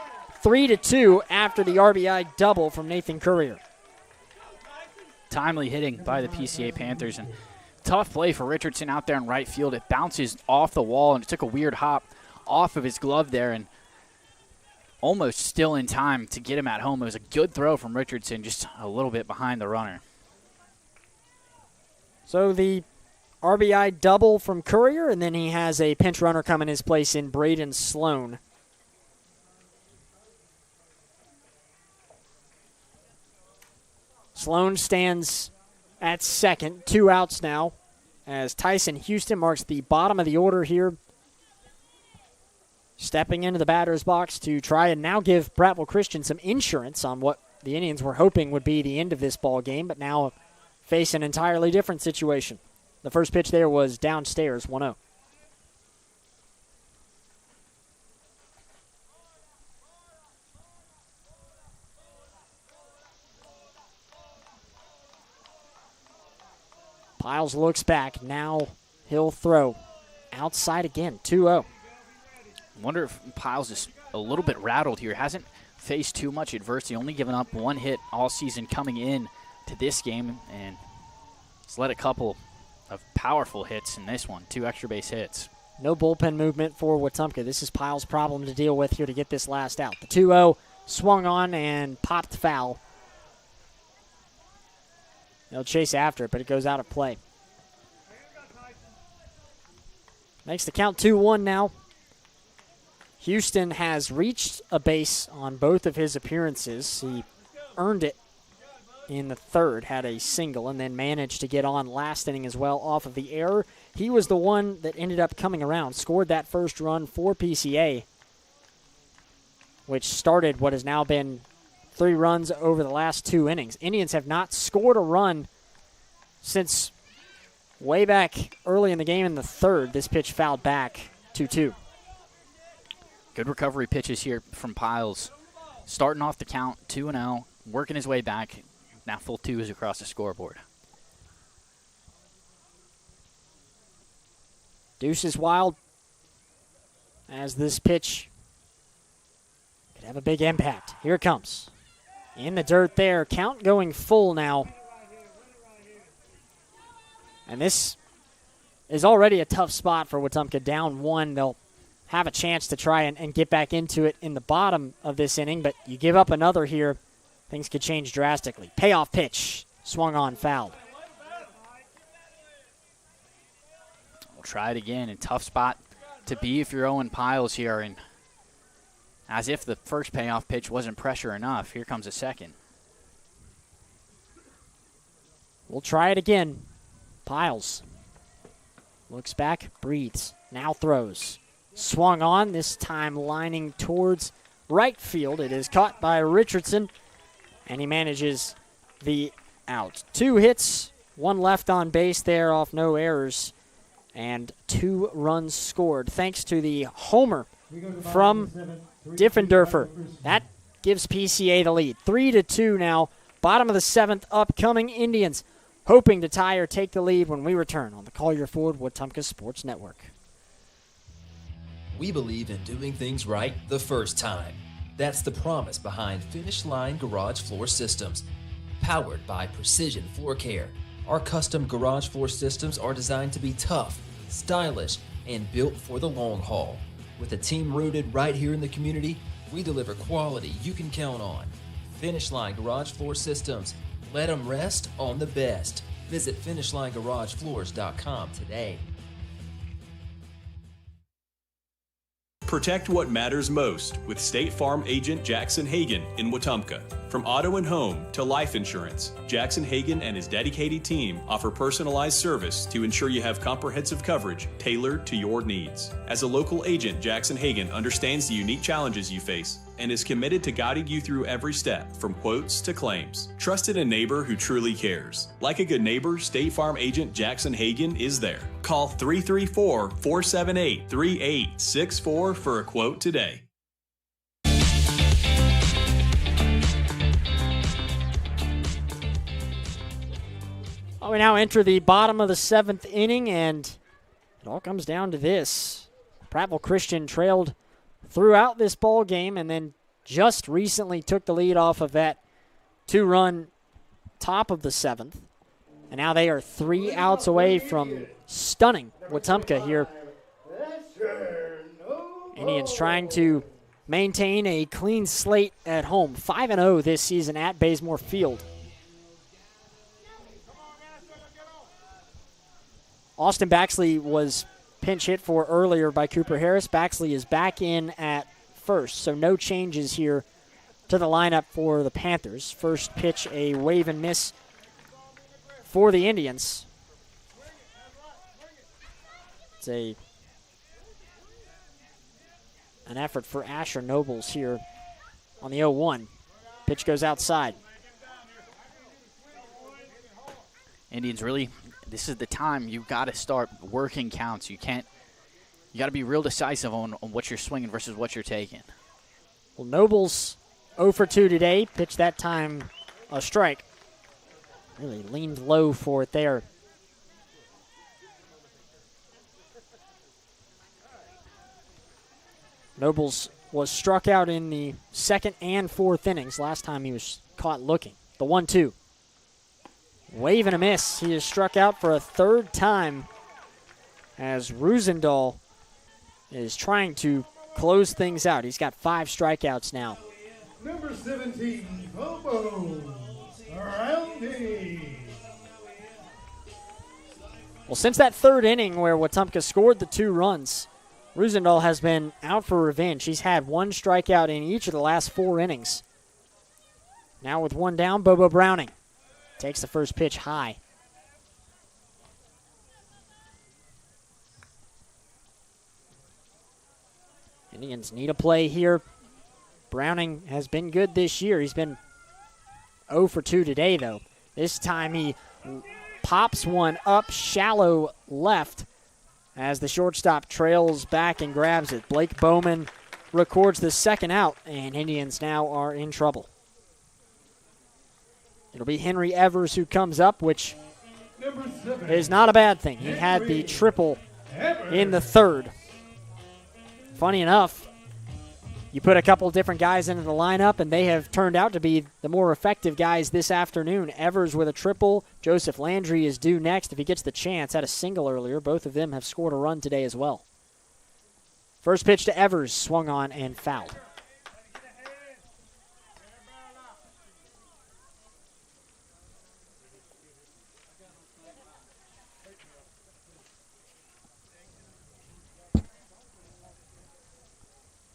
3-2 after the RBI double from Nathan Courier. Timely hitting by the PCA Panthers, and tough play for Richardson out there in right field. It bounces off the wall, and it took a weird hop off of his glove there, and almost still in time to get him at home. It was a good throw from Richardson, just a little bit behind the runner. So the RBI double from Courier, and then he has a pinch runner come in his place in Braden Sloan. Sloan stands at second, 2 outs now, as Tyson Houston marks the bottom of the order here. Stepping into the batter's box to try and now give Prattville Christian some insurance on what the Indians were hoping would be the end of this ball game, but now face an entirely different situation. The first pitch there was downstairs, 1-0. Piles looks back. Now he'll throw. Outside again, 2-0. Wonder if Piles is a little bit rattled here. Hasn't faced too much adversity. Only given up 1 hit all season coming in to this game, and he's led a couple of powerful hits in this one. 2 extra base hits. No bullpen movement for Wetumpka. This is Piles' problem to deal with here to get this last out. The 2-0 swung on and popped foul. They'll chase after it, but it goes out of play. Makes the count 2-1 now. Houston has reached a base on both of his appearances. He earned it in the third, had a single, and then managed to get on last inning as well off of the error. He was the one that ended up coming around, scored that first run for PCA, which started what has now been 3 runs over the last 2 innings. Indians have not scored a run since way back early in the game in the third. This pitch fouled back, 2-2. Good recovery pitches here from Piles. Starting off the count 2-0, working his way back. Now full twos across the scoreboard. Deuce is wild as this pitch could have a big impact. Here it comes. In the dirt there. Count going full now. And this is already a tough spot for Wetumpka. Down 1. They'll have a chance to try and get back into it in the bottom of this inning, but you give up another here, things could change drastically. Payoff pitch. Swung on, fouled. We'll try it again. In tough spot to be if you're Owen Piles here. And as if the first payoff pitch wasn't pressure enough, here comes a second. We'll try it again. Piles looks back, breathes, now throws. Swung on, this time lining towards right field. It is caught by Richardson, and he manages the out. 2 hits, 1 left on base there off no errors, and 2 runs scored thanks to the homer from Diffenderfer. That gives PCA the lead. 3-2 now. Bottom of the 7th, upcoming Indians hoping to tie or take the lead when we return on the Collier Ford Wetumpka Sports Network. We believe in doing things right the first time. That's the promise behind Finish Line Garage Floor Systems. Powered by Precision Floor Care, our custom garage floor systems are designed to be tough, stylish, and built for the long haul. With a team rooted right here in the community, we deliver quality you can count on. Finish Line Garage Floor Systems. Let them rest on the best. Visit FinishLineGarageFloors.com today. Protect what matters most with State Farm agent Jackson Hagan in Wetumpka. From auto and home to life insurance, Jackson Hagan and his dedicated team offer personalized service to ensure you have comprehensive coverage tailored to your needs. As a local agent, Jackson Hagan understands the unique challenges you face and is committed to guiding you through every step, from quotes to claims. Trust in a neighbor who truly cares. Like a good neighbor, State Farm agent Jackson Hagan is there. Call 334-478-3864 for a quote today. Well, we now enter the bottom of the 7th inning, and it all comes down to this. Prattville Christian trailed throughout this ball game and then just recently took the lead off of that 2-run top of the 7th. And now they are 3 outs away from stunning Wetumpka here. Indians trying to maintain a clean slate at home. 5-0 this season at Bazemore Field. Austin Baxley was pinch hit for earlier by Cooper Harris. Baxley is back in at first, so no changes here to the lineup for the Panthers. First pitch, a wave and miss for the Indians. It's an effort for Asher Nobles here on the 0-1. Pitch goes outside. Indians really, this is the time you've got to start working counts. You got to be real decisive on what you're swinging versus what you're taking. Well, Nobles 0 for 2 today. Pitched that time a strike. Really leaned low for it there. Nobles was struck out in the 2nd and 4th innings. Last time he was caught looking. The 1-2. Wave and a miss. He is struck out for a 3rd time as Rusendahl is trying to close things out. He's got 5 strikeouts now. Number 17, Bobo Roundy. Well, since that 3rd inning where Wetumpka scored the 2 runs, Rusendahl has been out for revenge. He's had 1 strikeout in each of the last 4 innings. Now with 1 down, Bobo Browning takes the first pitch high. Indians need a play here. Browning has been good this year. He's been 0 for 2 today, though. This time he pops one up shallow left as the shortstop trails back and grabs it. Blake Bowman records the second out, and Indians now are in trouble. It'll be Henry Evers who comes up, which is not a bad thing. He had the triple in the third. Funny enough, you put a couple different guys into the lineup, and they have turned out to be the more effective guys this afternoon. Evers with a triple. Joseph Landry is due next if he gets the chance. Had a single earlier. Both of them have scored a run today as well. First pitch to Evers, swung on and fouled.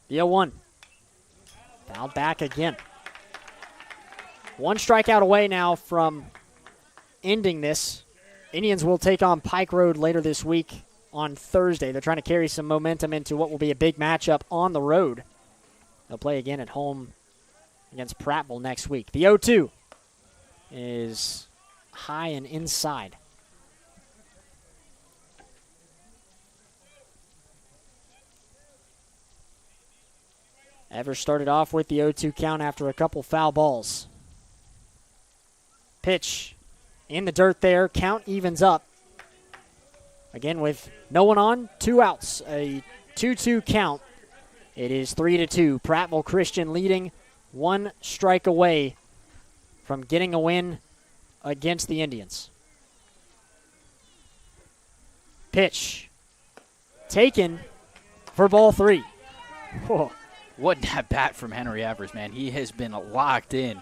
The 0-1. Fouled back again. One strikeout away now from ending this. Indians will take on Pike Road later this week on Thursday. They're trying to carry some momentum into what will be a big matchup on the road. They'll play again at home against Prattville next week. The 0-2 is high and inside. Evers started off with the 0-2 count after a couple foul balls. Pitch in the dirt there. Count evens up. Again with no one on, 2 outs. A 2-2 count. It is 3-2. Prattville Christian leading, 1 strike away from getting a win against the Indians. Pitch taken for ball 3. Whoa. What that bat from Henry Evers, man. He has been locked in.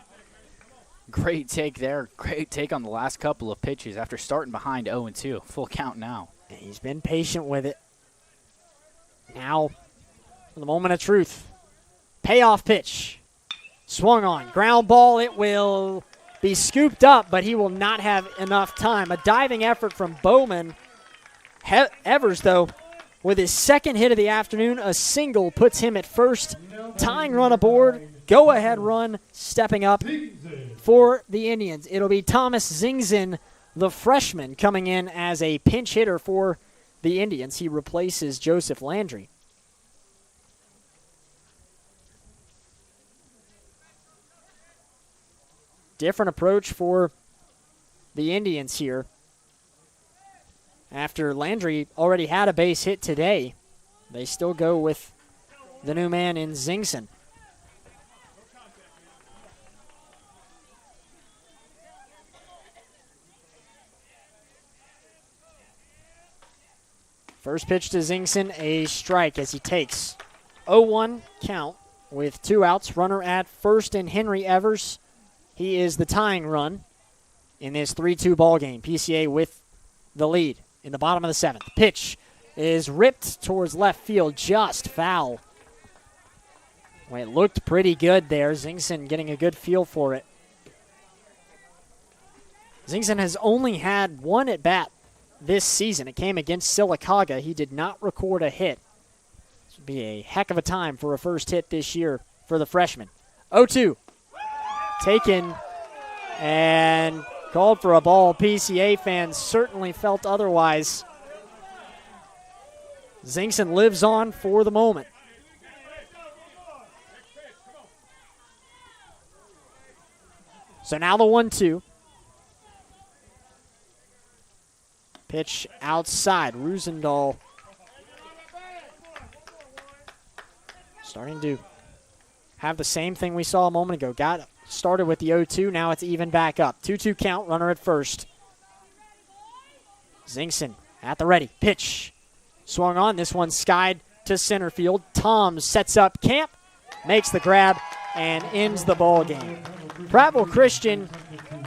Great take there. Great take on the last couple of pitches after starting behind 0-2. Full count now. And he's been patient with it. Now, for the moment of truth. Payoff pitch. Swung on. Ground ball. It will be scooped up, but he will not have enough time. A diving effort from Bowman. Evers, though, with his second hit of the afternoon, a single puts him at first. Tying run aboard. Go-ahead run stepping up for the Indians. It'll be Thomas Zingzen, the freshman, coming in as a pinch hitter for the Indians. He replaces Joseph Landry. Different approach for the Indians here. After Landry already had a base hit today, they still go with the new man in Zingson. First pitch to Zingson, a strike as he takes 0-1 count with 2 outs. Runner at first in Henry Evers. He is the tying run in this 3-2 ball game. PCA with the lead in the bottom of the 7th. Pitch is ripped towards left field, just foul. Well, it looked pretty good there. Zingson getting a good feel for it. Zingson has only had 1 at bat this season. It came against Sylacauga. He did not record a hit. This would be a heck of a time for a first hit this year for the freshman. 0-2. Taken and called for a ball. PCA fans certainly felt otherwise. Zingson lives on for the moment. So now the 1-2. Pitch outside. Rusendahl starting to have the same thing we saw a moment ago. Got started with the 0-2. Now it's even back up. 2-2 count. Runner at first. Zingson at the ready. Pitch. Swung on. This one skied to center field. Tom sets up camp. Makes the grab and ends the ball game. Prattville Christian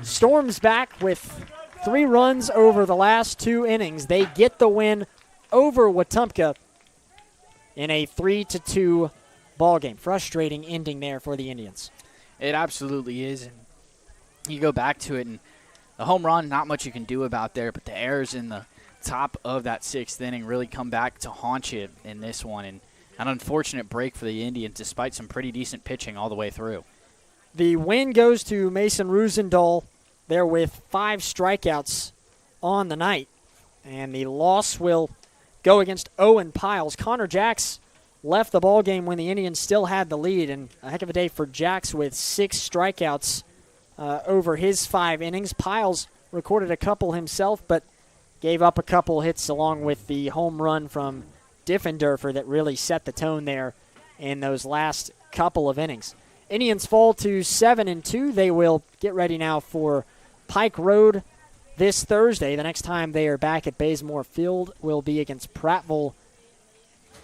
storms back with 3 runs over the last 2 innings. They get the win over Wetumpka in a 3-2 ball game. Frustrating ending there for the Indians. It absolutely is. And you go back to it, and the home run, not much you can do about there, but the errors in the top of that 6th inning really come back to haunt you in this one. And an unfortunate break for the Indians despite some pretty decent pitching all the way through. The win goes to Mason Rusendahl there with 5 strikeouts on the night. And the loss will go against Owen Piles. Connor Jacks left the ball game when the Indians still had the lead, and a heck of a day for Jax with 6 strikeouts over his 5 innings. Piles recorded a couple himself, but gave up a couple hits along with the home run from Diffenderfer that really set the tone there in those last couple of innings. Indians fall to 7-2. They will get ready now for Pike Road this Thursday. The next time they are back at Bazemore Field will be against Prattville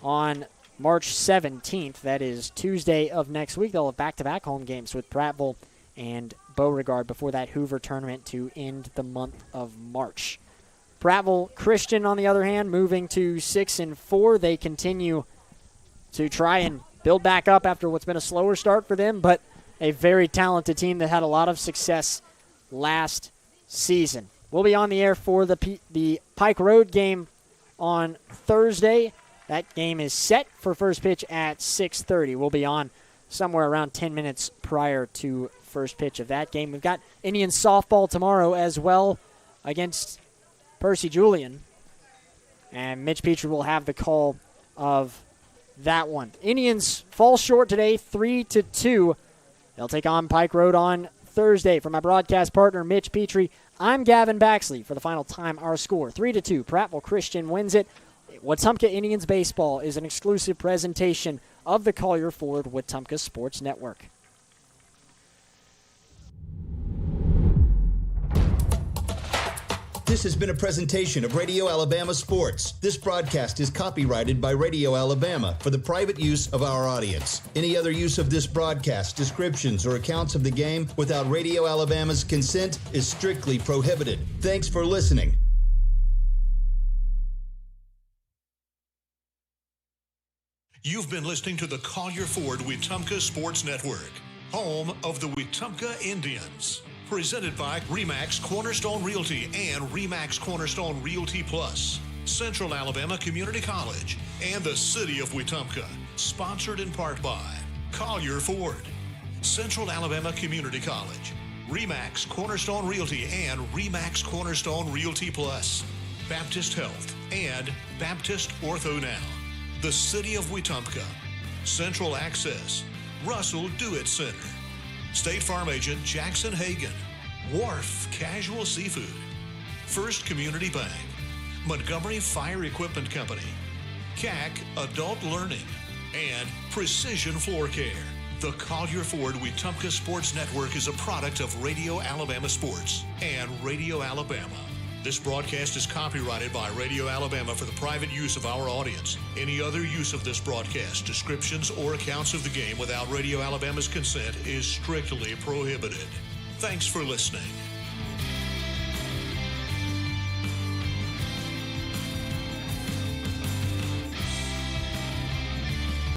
on March 17th. That is Tuesday of next week. They'll have back-to-back home games with Prattville and Beauregard before that Hoover tournament to end the month of March. Prattville Christian, on the other hand, moving to 6-4. They continue to try and build back up after what's been a slower start for them, but a very talented team that had a lot of success last season. We'll be on the air for the Pike Road game on Thursday. That game is set for first pitch at 6:30. We'll be on somewhere around 10 minutes prior to first pitch of that game. We've got Indian softball tomorrow as well against Percy Julian, and Mitch Petrie will have the call of that one. Indians fall short today, 3-2. They'll take on Pike Road on Thursday. For my broadcast partner, Mitch Petrie, I'm Gavin Baxley. For the final time, our score, 3-2. Prattville Christian wins it. Wetumpka Indians Baseball is an exclusive presentation of the Collier Ford Wetumpka Sports Network. This has been a presentation of Radio Alabama Sports. This broadcast is copyrighted by Radio Alabama for the private use of our audience. Any other use of this broadcast, descriptions, or accounts of the game without Radio Alabama's consent is strictly prohibited. Thanks for listening. You've been listening to the Collier Ford Wetumpka Sports Network, home of the Wetumpka Indians. Presented by RE/MAX Cornerstone Realty and RE/MAX Cornerstone Realty Plus, Central Alabama Community College, and the City of Wetumpka. Sponsored in part by Collier Ford, Central Alabama Community College, RE/MAX Cornerstone Realty and RE/MAX Cornerstone Realty Plus, Baptist Health, and Baptist Ortho Now, the City of Wetumpka, Central Access, Russell Do-It Center, State Farm Agent Jackson Hagan, Wharf Casual Seafood, First Community Bank, Montgomery Fire Equipment Company, CAC Adult Learning, and Precision Floor Care. The Collier Ford Wetumpka Sports Network is a product of Radio Alabama Sports and Radio Alabama. This broadcast is copyrighted by Radio Alabama for the private use of our audience. Any other use of this broadcast, descriptions, or accounts of the game without Radio Alabama's consent is strictly prohibited. Thanks for listening.